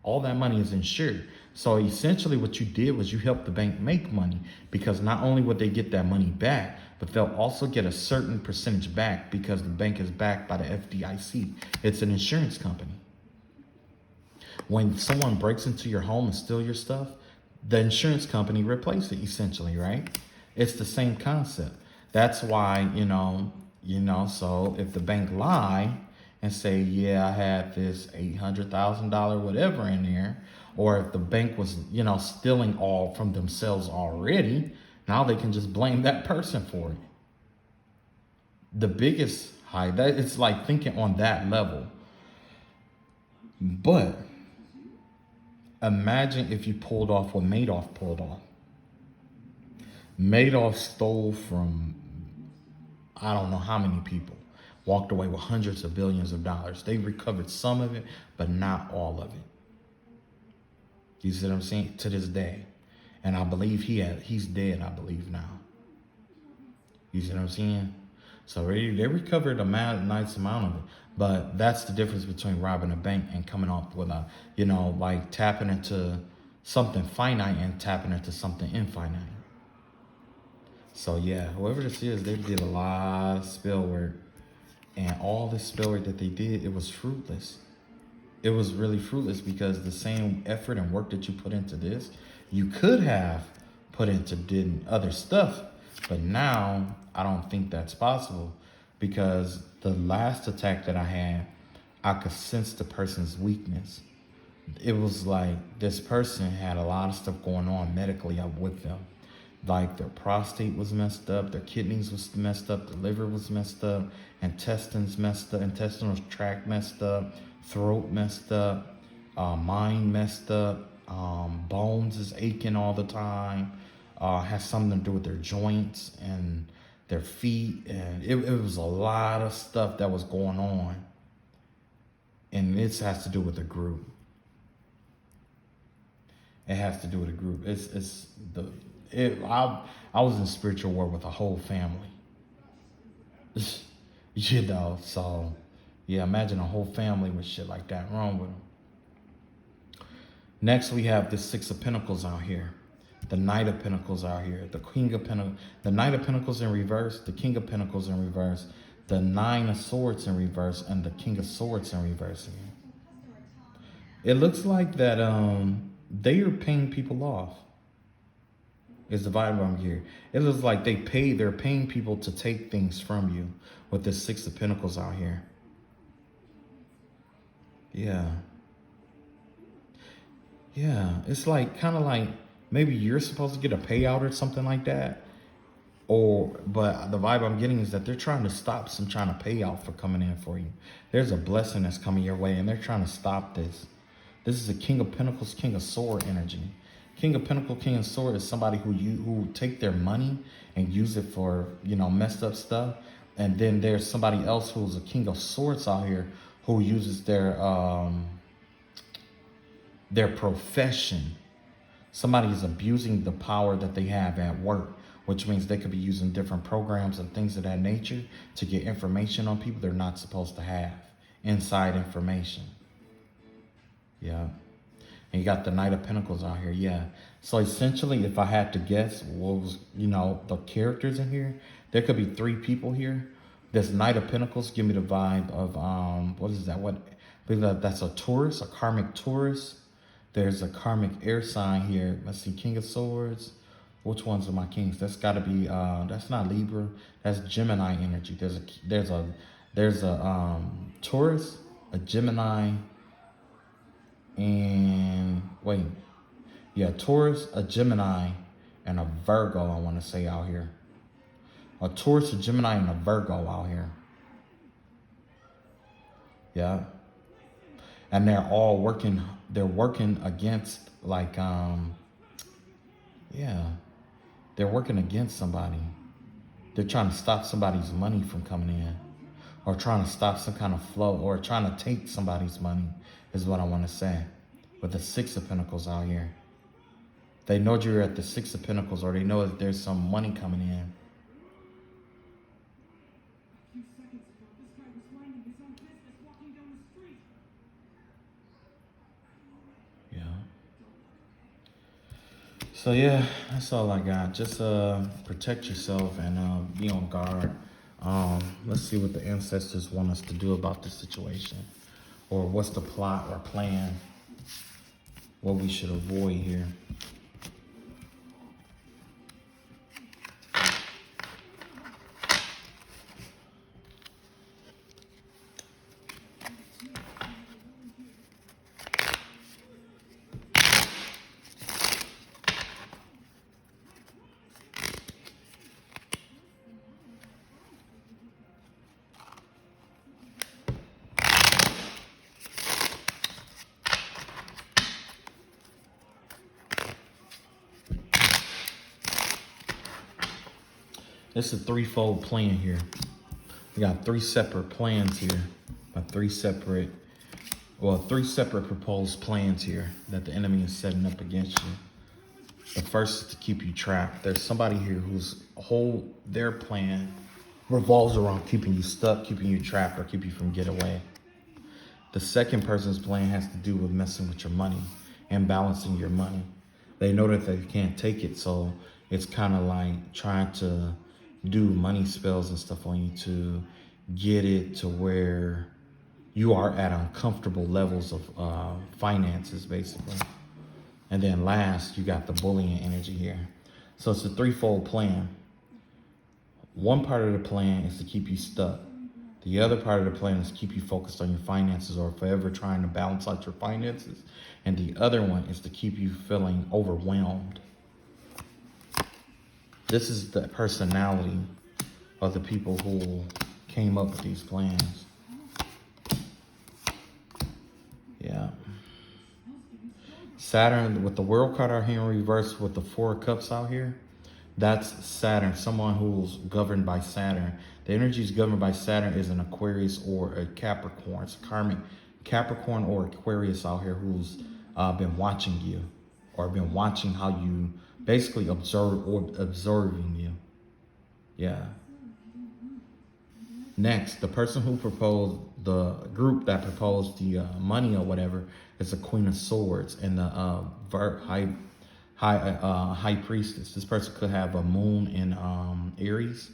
All that money is insured. So essentially what you did was you helped the bank make money, because not only would they get that money back, but they'll also get a certain percentage back, because the bank is backed by the FDIC. It's an insurance company. When someone breaks into your home and steal your stuff, the insurance company replaces it essentially, right? It's the same concept. That's why, so if the bank lie and say, yeah, I had this $800,000 whatever in there, or if the bank was, stealing all from themselves already, now they can just blame that person for it. The biggest it's like thinking on that level. But imagine if you pulled off what Madoff pulled off. Madoff stole from I don't know how many people, walked away with hundreds of billions of dollars. They recovered some of it, but not all of it. You see what I'm saying? To this day. And I believe he's dead, I believe now. You see what I'm saying? So they recovered a nice amount of it. But that's the difference between robbing a bank and coming up with like tapping into something finite and tapping into something infinite. So yeah, whoever this is, they did a lot of spell work. And all the spell work that they did, it was fruitless. It was really fruitless, because the same effort and work that you put into this, you could have put into other stuff. But now, I don't think that's possible, because the last attack that I had, I could sense the person's weakness. It was like this person had a lot of stuff going on medically with them. Like their prostate was messed up, their kidneys was messed up, the liver was messed up, intestines messed up, intestinal tract messed up, throat messed up, mind messed up, bones is aching all the time, has something to do with their joints and their feet, and it was a lot of stuff that was going on. And this has to do with the group. It has to do with a group. I was in spiritual war with a whole family. So yeah, imagine a whole family with shit like that wrong with them. Next, we have the Six of Pentacles out here. The Knight of Pentacles out here. The King of Pentacles. The Knight of Pentacles in reverse. The King of Pentacles in reverse. The Nine of Swords in reverse. And the King of Swords in reverse again. It looks like that they are paying people off. Is the vibe I'm here. It looks like they're paying people to take things from you with the Six of Pentacles out here. Yeah. Yeah. It's like kind of like maybe you're supposed to get a payout or something like that. But the vibe I'm getting is that they're trying to stop some trying to payout for coming in for you. There's a blessing that's coming your way and they're trying to stop this. This is a King of Pentacles, King of Sword energy. King of Pentacles, King of Sword is somebody who take their money and use it for, messed up stuff. And then there's somebody else who's a King of Swords out here who uses their profession. Somebody is abusing the power that they have at work, which means they could be using different programs and things of that nature to get information on people they're not supposed to have. Inside information. Yeah. And you got the Knight of Pentacles out here. Yeah. So essentially, if I had to guess what was, the characters in here, there could be 3 people here. This Knight of Pentacles give me the vibe of, what is that? I believe that's a Taurus, a karmic Taurus. There's a karmic air sign here. Let's see, King of Swords. Which ones are my kings? That's got to be, that's not Libra. That's Gemini energy. There's a Taurus, a Gemini, and wait, yeah, Taurus, a Gemini, and a Virgo, I want to say out here. A Taurus, a Gemini, and a Virgo out here. Yeah. And they're all working, against, like, yeah, they're working against somebody. They're trying to stop somebody's money from coming in, or trying to stop some kind of flow, or trying to take somebody's money is what I want to say. With the Six of Pentacles out here. They know you're at the Six of Pentacles, or they know that there's some money coming in. Yeah. So yeah, that's all I got. Just protect yourself and be on guard. Let's see what the ancestors want us to do about this situation. Or what's the plot or plan? What we should avoid here. This is a threefold plan here. We got 3 separate plans here. Three separate proposed plans here that the enemy is setting up against you. The first is to keep you trapped. There's somebody here whose their plan revolves around keeping you stuck, keeping you trapped, or keep you from getting away. The second person's plan has to do with messing with your money and balancing your money. They know that they can't take it, so it's kind of like trying to do money spells and stuff on you to get it to where you are at uncomfortable levels of finances, basically. And then last, you got the bullying energy here. So it's a threefold plan. One part of the plan is to keep you stuck. The other part of the plan is to keep you focused on your finances or forever trying to balance out your finances. And the other one is to keep you feeling overwhelmed. This is the personality of the people who came up with these plans. Yeah. Saturn, with the World card out here in reverse with the 4 of Cups out here, that's Saturn, someone who's governed by Saturn. The energy is governed by Saturn is an Aquarius or a Capricorn. It's a karmic Capricorn or Aquarius out here who's been watching you or been watching how you basically observing you. Yeah. Next, the person who proposed, the group that proposed the money or whatever is the Queen of Swords and the High Priestess. This person could have a moon in Aries,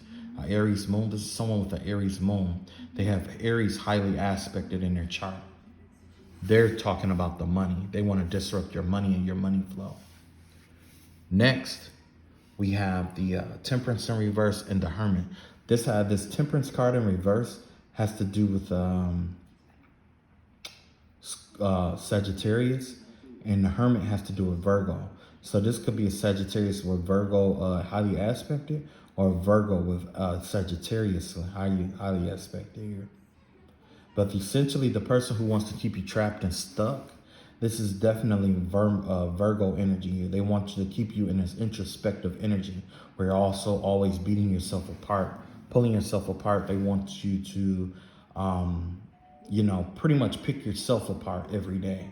Aries moon. This is someone with an Aries moon. They have Aries highly aspected in their chart. They're talking about the money. They want to disrupt your money and your money flow. Next, We have the Temperance in reverse and the Hermit. This Temperance card in reverse has to do with Sagittarius, and the Hermit has to do with Virgo. So this could be a Sagittarius with Virgo highly aspected, or Virgo with Sagittarius highly aspected here. But essentially, the person who wants to keep you trapped and stuck, this is definitely Virgo energy here. They want you to keep you in this introspective energy where you're also always beating yourself apart, pulling yourself apart. They want you to, pretty much pick yourself apart every day,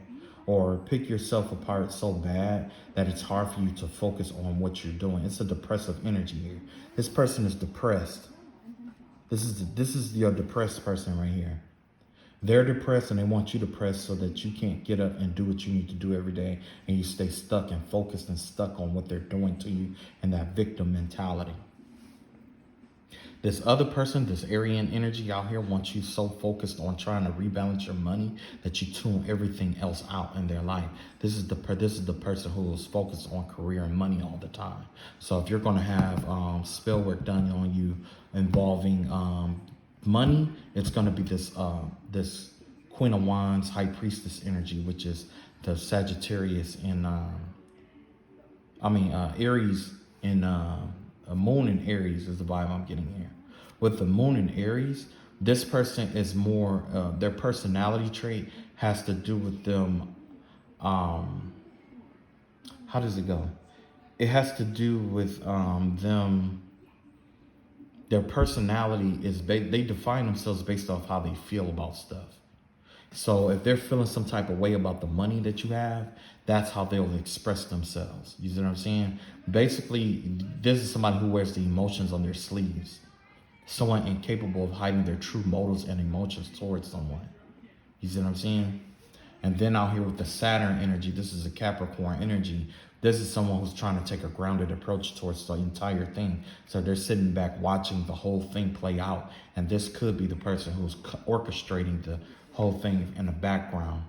or pick yourself apart so bad that it's hard for you to focus on what you're doing. It's a depressive energy here. This person is depressed. This is your depressed person right here. They're depressed and they want you depressed so that you can't get up and do what you need to do every day, and you stay stuck and focused and stuck on what they're doing to you and that victim mentality. This other person, this Aryan energy out here, wants you so focused on trying to rebalance your money that you tune everything else out in their life. This is the person who is focused on career and money all the time. So if you're going to have spell work done on you involving money, it's going to be this Queen of Wands, High Priestess energy, which is the Sagittarius and Aries and a Moon in Aries is the vibe I'm getting here. With the Moon in Aries, this person is more, their personality trait has to do with them. How does it go? It has to do with them. Their personality is, they define themselves based off how they feel about stuff. So if they're feeling some type of way about the money that you have, that's how they'll express themselves. You see what I'm saying? Basically, this is somebody who wears the emotions on their sleeves. Someone incapable of hiding their true motives and emotions towards someone. You see what I'm saying? And then out here with the Saturn energy, this is a Capricorn energy. This is someone who's trying to take a grounded approach towards the entire thing. So they're sitting back watching the whole thing play out. And this could be the person who's orchestrating the whole thing in the background,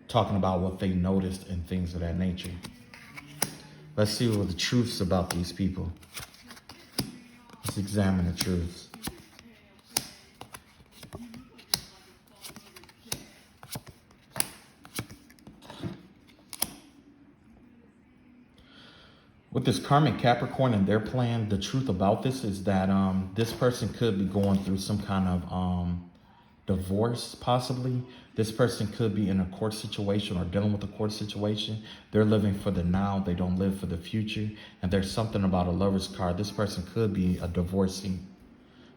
talking about what they noticed and things of that nature. Let's see what the truths about these people. Let's examine the truths. With this karmic Capricorn and their plan, the truth about this is that this person could be going through some kind of divorce, possibly. This person could be in a court situation or dealing with a court situation. They're living for the now. They don't live for the future. And there's something about a Lover's card. This person could be a divorcee.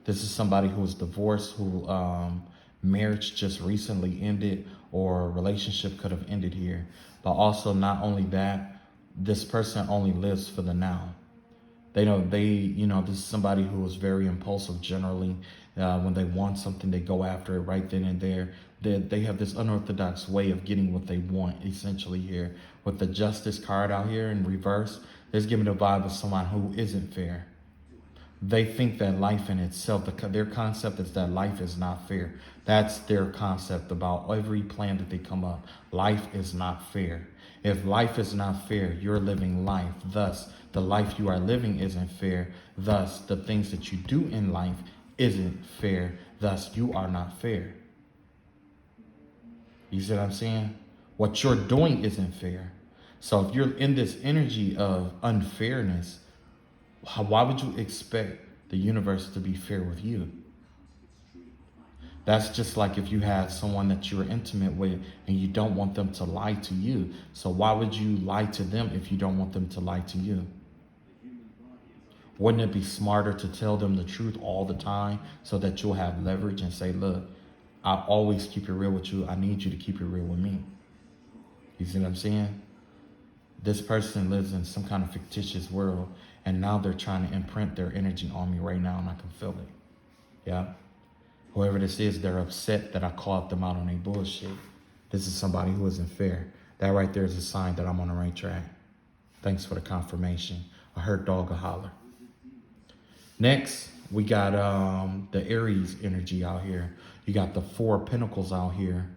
This is somebody who is divorced, who marriage just recently ended, or a relationship could have ended here. But also, not only that, this person only lives for the now. This is somebody who is very impulsive generally. When they want something, they go after it right then and there. They have this unorthodox way of getting what they want, essentially here. With the Justice card out here in reverse, there's giving the vibe of someone who isn't fair. They think that life in itself, their concept is that life is not fair. That's their concept about every plan that they come up. Life is not fair. If life is not fair, you're living life. Thus, the life you are living isn't fair. Thus, the things that you do in life isn't fair. Thus, you are not fair. You see what I'm saying? What you're doing isn't fair. So if you're in this energy of unfairness, why would you expect the universe to be fair with you? That's just like if you had someone that you were intimate with and you don't want them to lie to you. So why would you lie to them if you don't want them to lie to you? Wouldn't it be smarter to tell them the truth all the time so that you'll have leverage and say, look, I always keep it real with you. I need you to keep it real with me. You see what I'm saying? This person lives in some kind of fictitious world, and now they're trying to imprint their energy on me right now, and I can feel it. Yeah. Whoever this is, they're upset that I called them out on their bullshit. This is somebody who isn't fair. That right there is a sign that I'm on the right track. Thanks for the confirmation. I heard dog a holler. Next, we got the Aries energy out here. You got the Four of Pentacles out here.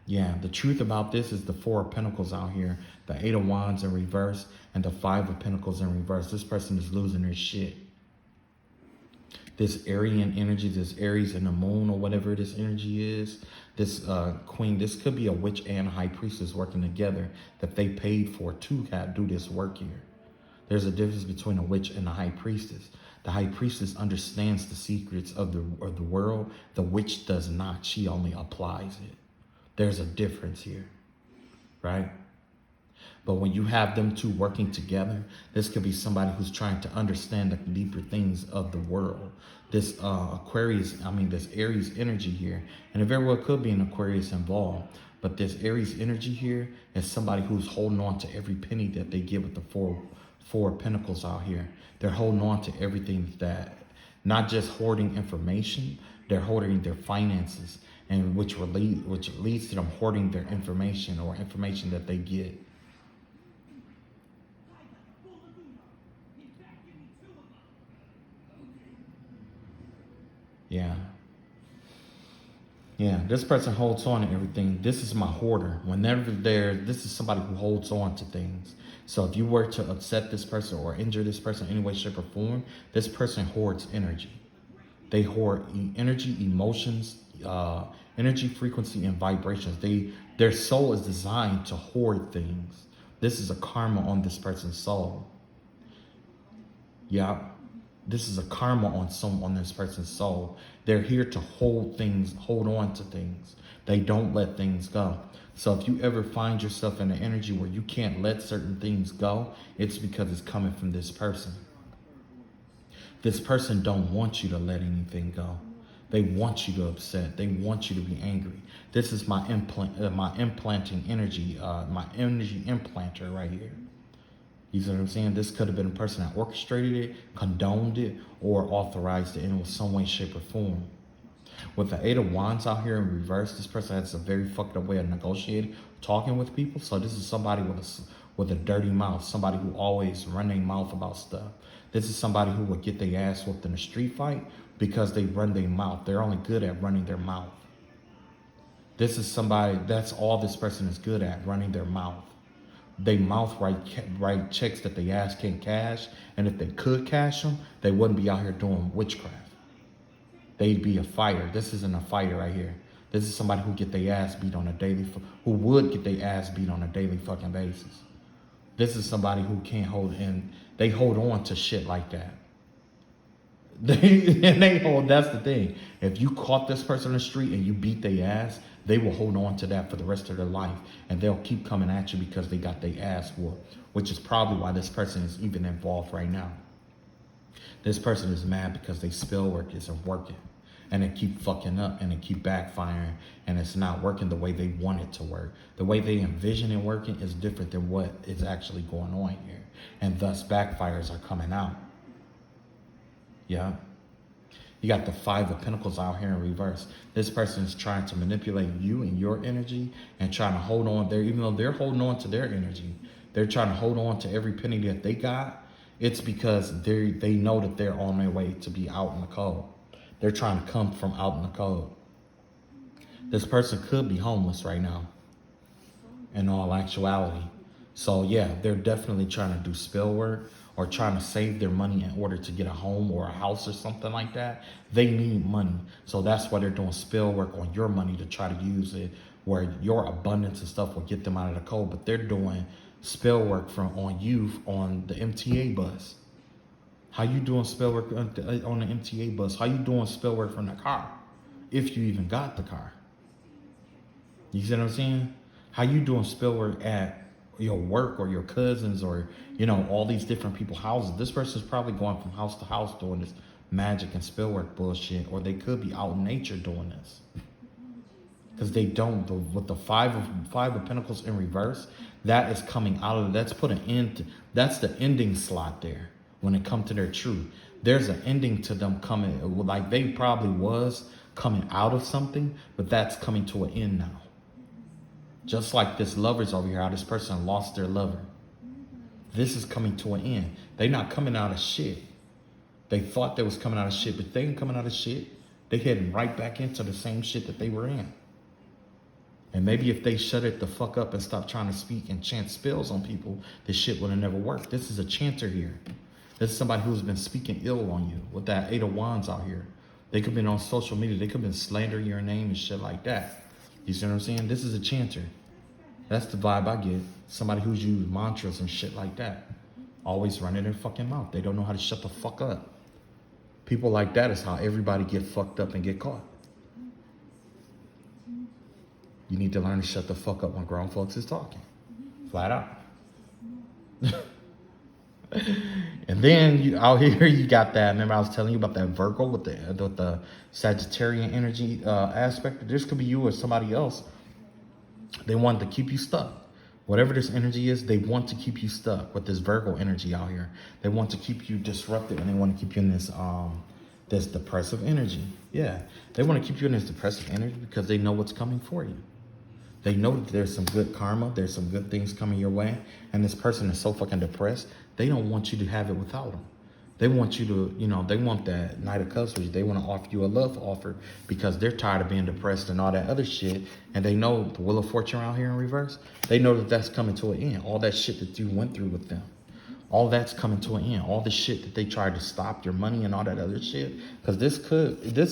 Yeah, the truth about this is the Four of Pentacles out here, the Eight of Wands in reverse, and the Five of Pentacles in reverse. This person is losing their shit. This Aryan energy, this Aries and the moon or whatever this energy is, this queen, this could be a witch and a high priestess working together that they paid for to do this work here. There's a difference between a witch and a high priestess. The high priestess understands the secrets of the world. The witch does not. She only applies it. There's a difference here, right? But when you have them two working together, this could be somebody who's trying to understand the deeper things of the world. This this Aries energy here, and it very well could be an Aquarius involved, but this Aries energy here is somebody who's holding on to every penny that they give with the four pentacles out here. They're holding on to everything, that not just hoarding information, they're hoarding their finances, and which leads to them hoarding their information or information that they get. Yeah, this person holds on to everything. This is my hoarder. Whenever this is somebody who holds on to things. So if you were to upset this person or injure this person in any way, shape, or form, this person hoards energy. They hoard energy, emotions, energy, frequency, and vibrations. Their soul is designed to hoard things. This is a karma on this person's soul. Yeah. This is a karma on this person's soul. They're here to hold on to things. They don't let things go. So if you ever find yourself in an energy where you can't let certain things go, it's because it's coming from this person. This person don't want you to let anything go. They want you to upset. They want you to be angry. This is my implanting energy, my energy implanter right here. You see what I'm saying? This could have been a person that orchestrated it, condoned it, or authorized it in some way, shape, or form. With the Eight of Wands out here in reverse, this person has a very fucked up way of negotiating, talking with people. So this is somebody with a dirty mouth, somebody who always run their mouth about stuff. This is somebody who would get their ass whooped in a street fight because they run their mouth. They're only good at running their mouth. This is somebody, that's all this person is good at, running their mouth. They mouth write checks that they ass can't cash, and if they could cash them, they wouldn't be out here doing witchcraft. They'd be a fighter. This isn't a fighter right here. This is somebody who get their ass beat on a daily, who would get their ass beat on a daily fucking basis. This is somebody who can't hold in. They hold on to shit like that. That's the thing. If you caught this person in the street and you beat their ass, they will hold on to that for the rest of their life. And they'll keep coming at you because they got their ass whooped, which is probably why this person is even involved right now. This person is mad because their spell work isn't working. And they keep fucking up and they keep backfiring, and it's not working the way they want it to work. The way they envision it working is different than what is actually going on here. And thus backfires are coming out. Yeah. You got the Five of Pentacles out here in reverse. This person is trying to manipulate you and your energy and trying to hold on there, even though they're holding on to their energy. They're trying to hold on to every penny that they got. It's because they know that they're on their way to be out in the cold. They're trying to come from out in the cold. This person could be homeless right now, in all actuality. So yeah, they're definitely trying to do spell work or trying to save their money in order to get a home or a house or something like that. They need money. So that's why they're doing spell work on your money to try to use it where your abundance and stuff will get them out of the cold. But they're doing spell work on you on the MTA bus. How you doing spell work on the MTA bus? How you doing spell work from the car? If you even got the car. You see what I'm saying? How you doing spell work at your work or your cousins or, all these different people's houses? This person's probably going from house to house doing this magic and spell work bullshit, or they could be out in nature doing this. Because they don't, with the five of Pentacles in reverse, that is coming out of, that's put an end, that's the ending slot there when it comes to their truth. There's an ending to them coming, like they probably was coming out of something, but that's coming to an end now. Just like this lovers over here, how this person lost their lover. This is coming to an end. They're not coming out of shit. They thought they was coming out of shit, but they ain't coming out of shit. They heading right back into the same shit that they were in. And maybe if they shut it the fuck up and stop trying to speak and chant spells on people, this shit would have never worked. This is a chanter here. This is somebody who's been speaking ill on you with that 8 of Wands out here. They could have been on social media. They could have been slandering your name and shit like that. You see what I'm saying? This is a chanter. That's the vibe I get. Somebody who's used mantras and shit like that. Always running their fucking mouth. They don't know how to shut the fuck up. People like that is how everybody get fucked up and get caught. You need to learn to shut the fuck up when grown folks is talking. Flat out. And then out here you got that. Remember I was telling you about that Virgo with the Sagittarian energy aspect. This could be you or somebody else. They want to keep you stuck. Whatever this energy is, they want to keep you stuck with this Virgo energy out here. They want to keep you disrupted, and they want to keep you in this depressive energy. Yeah, they want to keep you in this depressive energy because they know what's coming for you. They know that there's some good karma, there's some good things coming your way, and this person is so fucking depressed, they don't want you to have it without them. They want you to, they want that Knight of Cups with you. They want to offer you a love offer because they're tired of being depressed and all that other shit. And they know the Wheel of Fortune out here in reverse. They know that that's coming to an end. All that shit that you went through with them. All that's coming to an end. All the shit that they tried to stop your money and all that other shit. Because this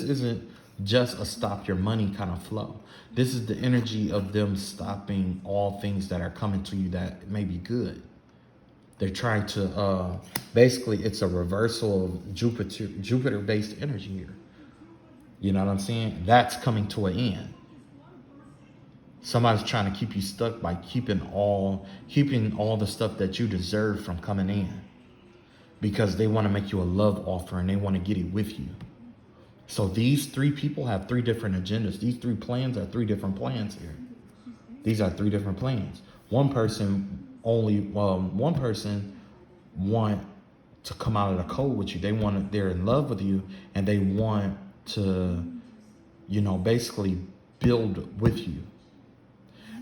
isn't just a stop your money kind of flow. This is the energy of them stopping all things that are coming to you that may be good. They're trying to, basically, it's a reversal of Jupiter-based energy here. You know what I'm saying? That's coming to an end. Somebody's trying to keep you stuck by keeping all the stuff that you deserve from coming in. Because they want to make you a love offer and they want to get it with you. So these 3 people have 3 different agendas. These 3 plans are 3 different plans here. These are 3 different plans. One person want to come out of the cold with you. They're in love with you and they want to, basically build with you.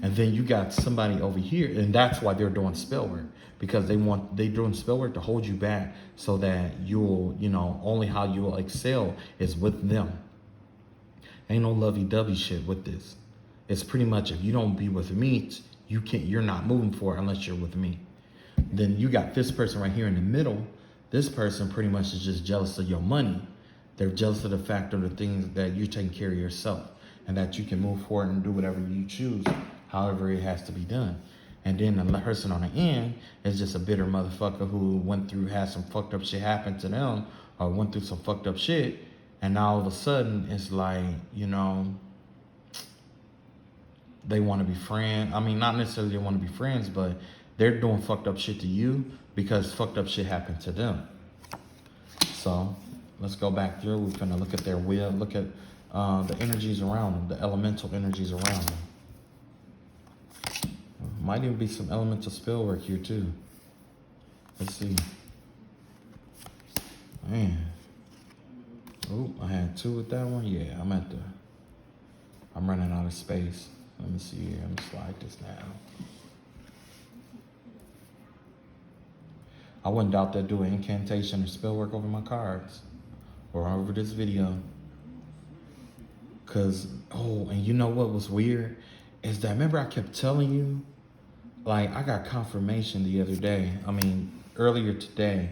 And then you got somebody over here, and that's why they're doing spell work, because they're doing spell work to hold you back so that you'll, only how you will excel is with them. Ain't no lovey-dovey shit with this. It's pretty much, if you don't be with me, you're not moving forward unless you're with me. Then you got this person right here in the middle. This person pretty much is just jealous of your money. They're jealous of the fact of the things that you're taking care of yourself and that you can move forward and do whatever you choose, however it has to be done. And then the person on the end is just a bitter motherfucker who had some fucked up shit happen to them or went through some fucked up shit. And now all of a sudden it's like, they want to be friends. I mean, not necessarily they want to be friends, but they're doing fucked up shit to you because fucked up shit happened to them. So let's go back through. We're going to look at their will, look at the energies around them, the elemental energies around them. Might even be some elemental spell work here too. Let's see. Man. Oh, I had 2 with that one. Yeah, I'm running out of space. Let me see here. Let me slide this down. I wouldn't doubt that do an incantation or spell work over my cards or over this video. And you know what was weird? Is that, remember I kept telling you, like, I got confirmation the other day, earlier today,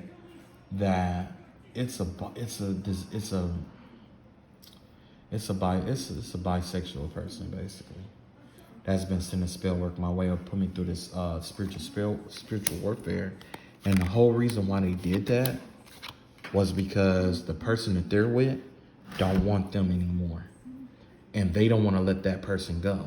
that it's a bisexual person, basically, that's been sending spell work my way or put me through this spiritual warfare. And the whole reason why they did that was because the person that they're with don't want them anymore. And they don't want to let that person go.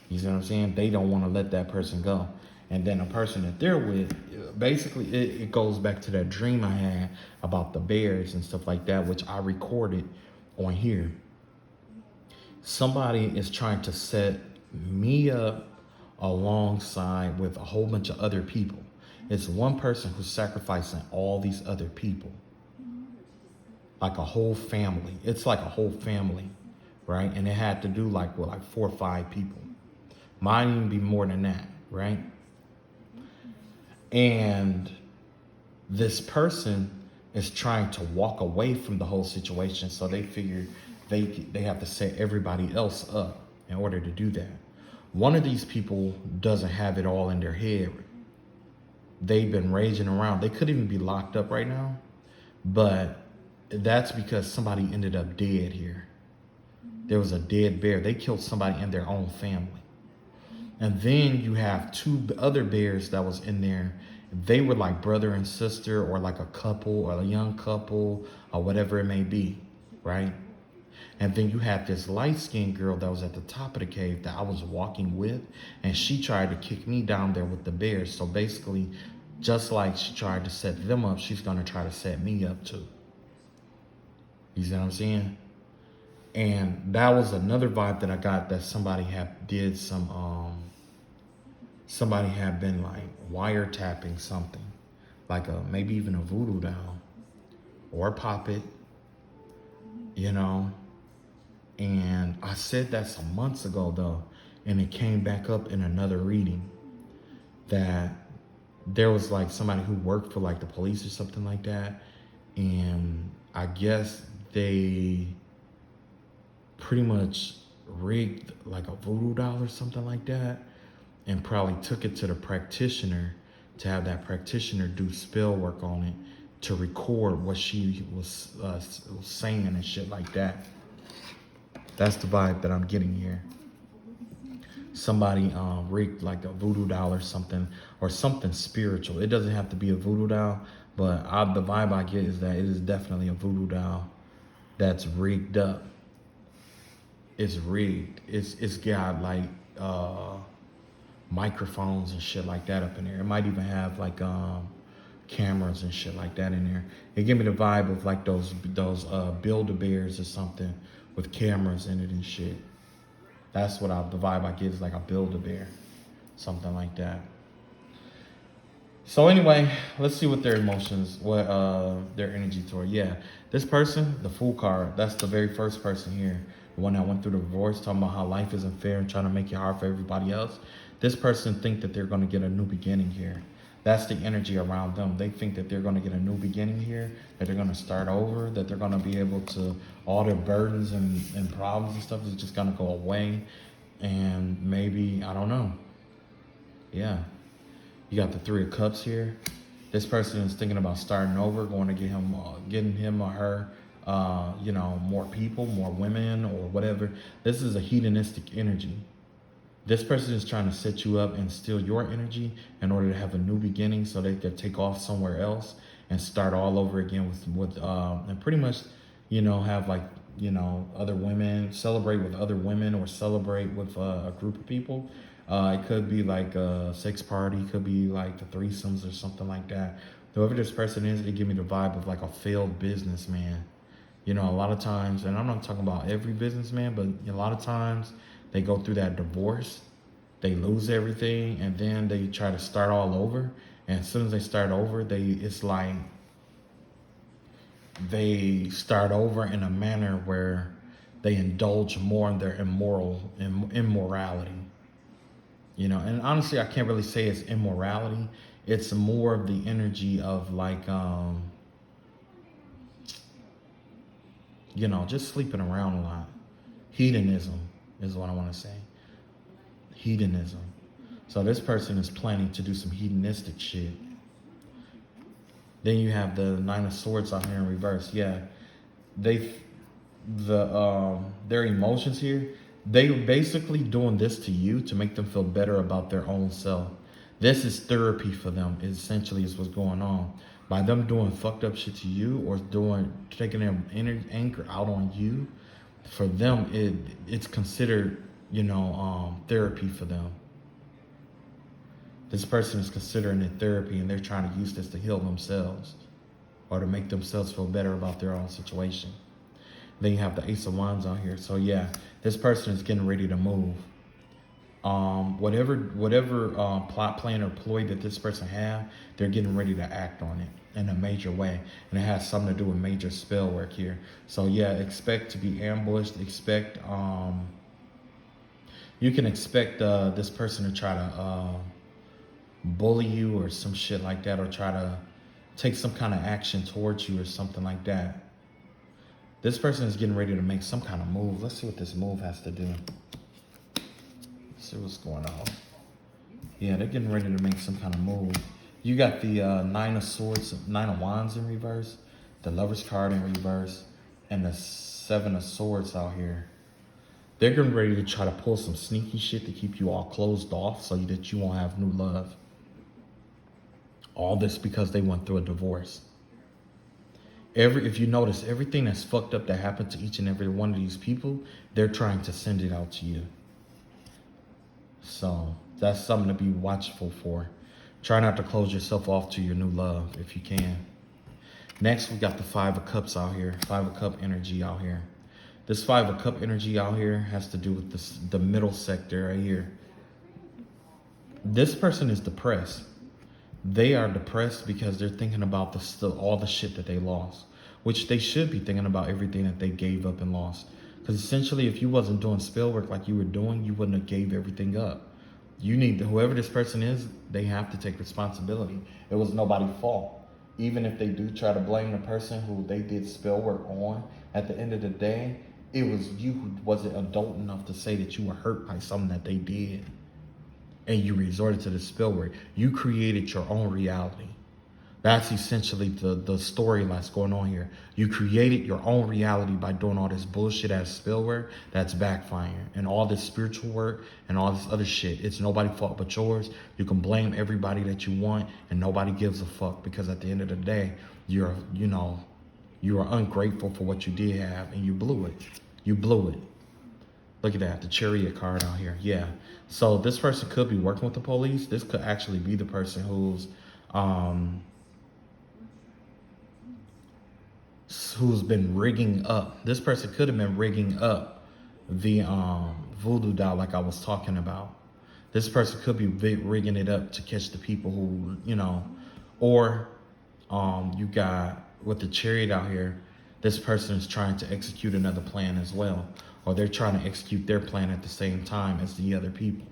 You see what I'm saying? They don't want to let that person go. And then the person that they're with, basically, it goes back to that dream I had about the bears and stuff like that, which I recorded on here. Somebody is trying to set me up alongside with a whole bunch of other people. It's one person who's sacrificing all these other people. Like a whole family. It's like a whole family, right? And it had to do like 4 or 5 people. Might even be more than that, right? And this person is trying to walk away from the whole situation, so they figured they have to set everybody else up. in order to do that. One of these people doesn't have it all in their head. They've been raging around. They could even be locked up right now, but that's because somebody ended up dead here. There was a dead bear. They killed somebody in their own family. And then you have two other bears that was in there. They were like brother and sister, or like a couple, or a young couple, or whatever it may be, right? And then you had this light-skinned girl that was at the top of the cave that I was walking with, and she tried to kick me down there with the bears. So basically, just like she tried to set them up, she's gonna try to set me up too. You see what I'm saying? And that was another vibe that I got, that somebody had did some somebody had been like wiretapping something, like maybe even a voodoo doll or a puppet, you know. And I said that some months ago though, and it came back up in another reading that there was like somebody who worked for like the police or something like that, and I guess they pretty much rigged like a voodoo doll or something like that, and probably took it to the practitioner to have that practitioner do spell work on it to record what she was saying and shit like that. That's the vibe that I'm getting here. Somebody rigged like a voodoo doll or something spiritual. It doesn't have to be a voodoo doll, but the vibe I get is that it is definitely a voodoo doll that's rigged up. It's rigged. It's got like microphones and shit like that up in there. It might even have like cameras and shit like that in there. It gave me the vibe of like those Build-A-Bears or something with cameras in it and shit. That's what the vibe I get is like a Build-A-Bear, something like that. So anyway, let's see what their emotions, what their energy toward. Yeah, this person, the Fool card, that's the very first person here. The one that went through the divorce, talking about how life isn't fair and trying to make it hard for everybody else. This person think that they're going to get a new beginning here. That's the energy around them. They think that they're going to get a new beginning here, that they're going to start over, that they're going to be able to, all their burdens and problems and stuff is just going to go away. And maybe, I don't know. Yeah. You got the Three of Cups here. This person is thinking about starting over, going to getting him or her, more people, more women or whatever. This is a hedonistic energy. This person is trying to set you up and steal your energy in order to have a new beginning so they could take off somewhere else and start all over again and pretty much, have like, other women, celebrate with other women or celebrate with a group of people. It could be like a sex party, could be like the threesomes or something like that. Whoever this person is, it give me the vibe of like a failed businessman. A lot of times, and I'm not talking about every businessman, but a lot of times they go through that divorce, they lose everything, and then they try to start all over. And as soon as they start over, it's like they start over in a manner where they indulge more in their immorality. And honestly, I can't really say it's immorality. It's more of the energy of like, just sleeping around a lot. Hedonism is what I want to say. Hedonism. So this person is planning to do some hedonistic shit. Then you have the Nine of Swords out here in reverse. Yeah, their emotions here. They were basically doing this to you to make them feel better about their own self. This is therapy for them, essentially, is what's going on. By them doing fucked up shit to you or taking their anger out on you, for them, it's considered, therapy for them. This person is considering it therapy and they're trying to use this to heal themselves or to make themselves feel better about their own situation. Then you have the Ace of Wands out here. So yeah, this person is getting ready to move. Whatever plot, plan, or ploy that this person have, they're getting ready to act on it in a major way. And it has something to do with major spell work here. So yeah, expect to be ambushed. You can expect this person to try to bully you or some shit like that, or try to take some kind of action towards you or something like that. This person is getting ready to make some kind of move. Let's see what this move has to do. see what's going on. Yeah, they're getting ready to make some kind of move. You got the Nine of Swords, Nine of Wands in reverse, the Lover's card in reverse, and the Seven of Swords out here. They're getting ready to try to pull some sneaky shit to keep you all closed off so that you won't have new love. All this because they went through a divorce. If you notice, everything that's fucked up that happened to each and every one of these people, they're trying to send it out to you. So that's something to be watchful for. Try not to close yourself off to your new love if you can. Next, we got the Five of Cups out here. Five of Cup energy out here. This Five of Cup energy out here has to do with the middle sector right here. This person is depressed. They are depressed because they're thinking about all the shit that they lost, which they should be thinking about everything that they gave up and lost. Because essentially, if you wasn't doing spell work like you were doing, you wouldn't have gave everything up. You need, whoever this person is, they have to take responsibility. It was nobody's fault. Even if they do try to blame the person who they did spell work on, at the end of the day, it was you who wasn't adult enough to say that you were hurt by something that they did. And you resorted to the spell work. You created your own reality. That's essentially the story that's going on here. You created your own reality by doing all this bullshit ass spell work that's backfiring. And all this spiritual work and all this other shit. It's nobody's fault but yours. You can blame everybody that you want and nobody gives a fuck. Because at the end of the day, you are ungrateful for what you did have and you blew it. You blew it. Look at that, the Chariot card out here. Yeah. So this person could be working with the police. This could actually be the person who's been rigging up. This person could have been rigging up the voodoo doll like I was talking about. This person could be rigging it up to catch the people who, or you got with the Chariot out here, this person is trying to execute another plan as well. Or they're trying to execute their plan at the same time as the other people.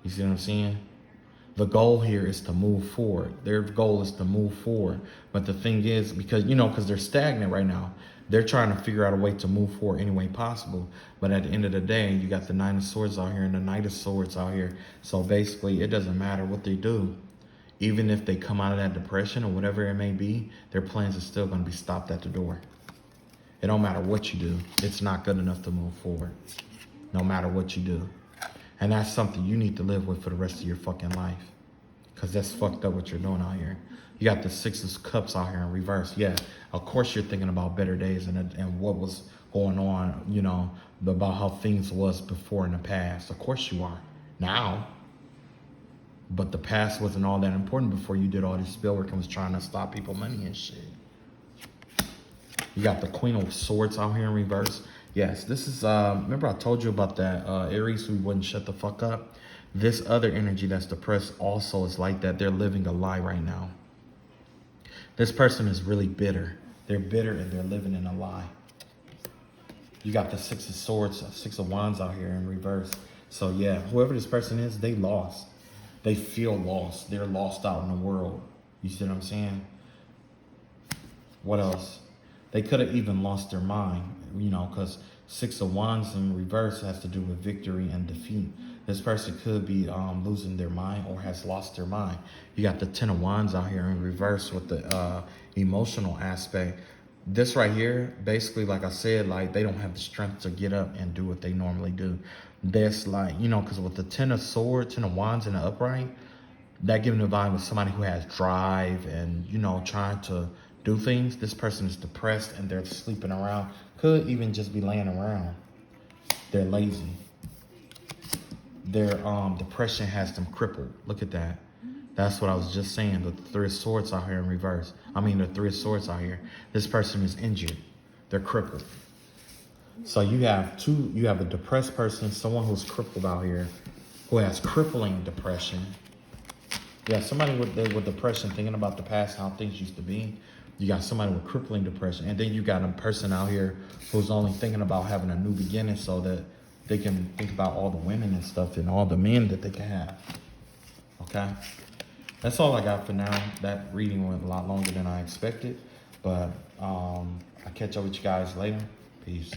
You see what I'm saying? The goal here is to move forward. Their goal is to move forward. But the thing is, because they're stagnant right now, they're trying to figure out a way to move forward any way possible. But at the end of the day, you got the Nine of Swords out here and the Knight of Swords out here. So basically, it doesn't matter what they do. Even if they come out of that depression or whatever it may be, their plans are still going to be stopped at the door. It don't matter what you do. It's not good enough to move forward. No matter what you do. And that's something you need to live with for the rest of your fucking life. Because that's fucked up what you're doing out here. You got the Six of Cups out here in reverse. Yeah, of course you're thinking about better days and what was going on, about how things was before in the past. Of course you are. Now. But the past wasn't all that important before you did all this spell work and was trying to stop people money and shit. You got the Queen of Swords out here in reverse. Yes, this is, remember I told you about that Aries who wouldn't shut the fuck up? This other energy that's depressed also is like that. They're living a lie right now. This person is really bitter. They're bitter and they're living in a lie. You got the Six of Swords, Six of Wands out here in reverse. So yeah, whoever this person is, they lost. They feel lost. They're lost out in the world. You see what I'm saying? What else? They could have even lost their mind, because Six of Wands in reverse has to do with victory and defeat. This person could be losing their mind or has lost their mind. You got the Ten of Wands out here in reverse with the emotional aspect. This right here, basically, like I said, like they don't have the strength to get up and do what they normally do. That's like, because with the Ten of Swords, Ten of Wands in the upright, that giving the vibe of somebody who has drive and, trying to do things. This person is depressed and they're sleeping around. Could even just be laying around. They're lazy. Their depression has them crippled. Look at that. That's what I was just saying. The Three of Swords out here in reverse. The Three of Swords out here. This person is injured. They're crippled. So you have a depressed person, someone who's crippled out here, who has crippling depression. Yeah, somebody with depression, thinking about the past, how things used to be. You got somebody with crippling depression. And then you got a person out here who's only thinking about having a new beginning so that they can think about all the women and stuff and all the men that they can have. Okay? That's all I got for now. That reading went a lot longer than I expected. But I'll catch up with you guys later. Peace.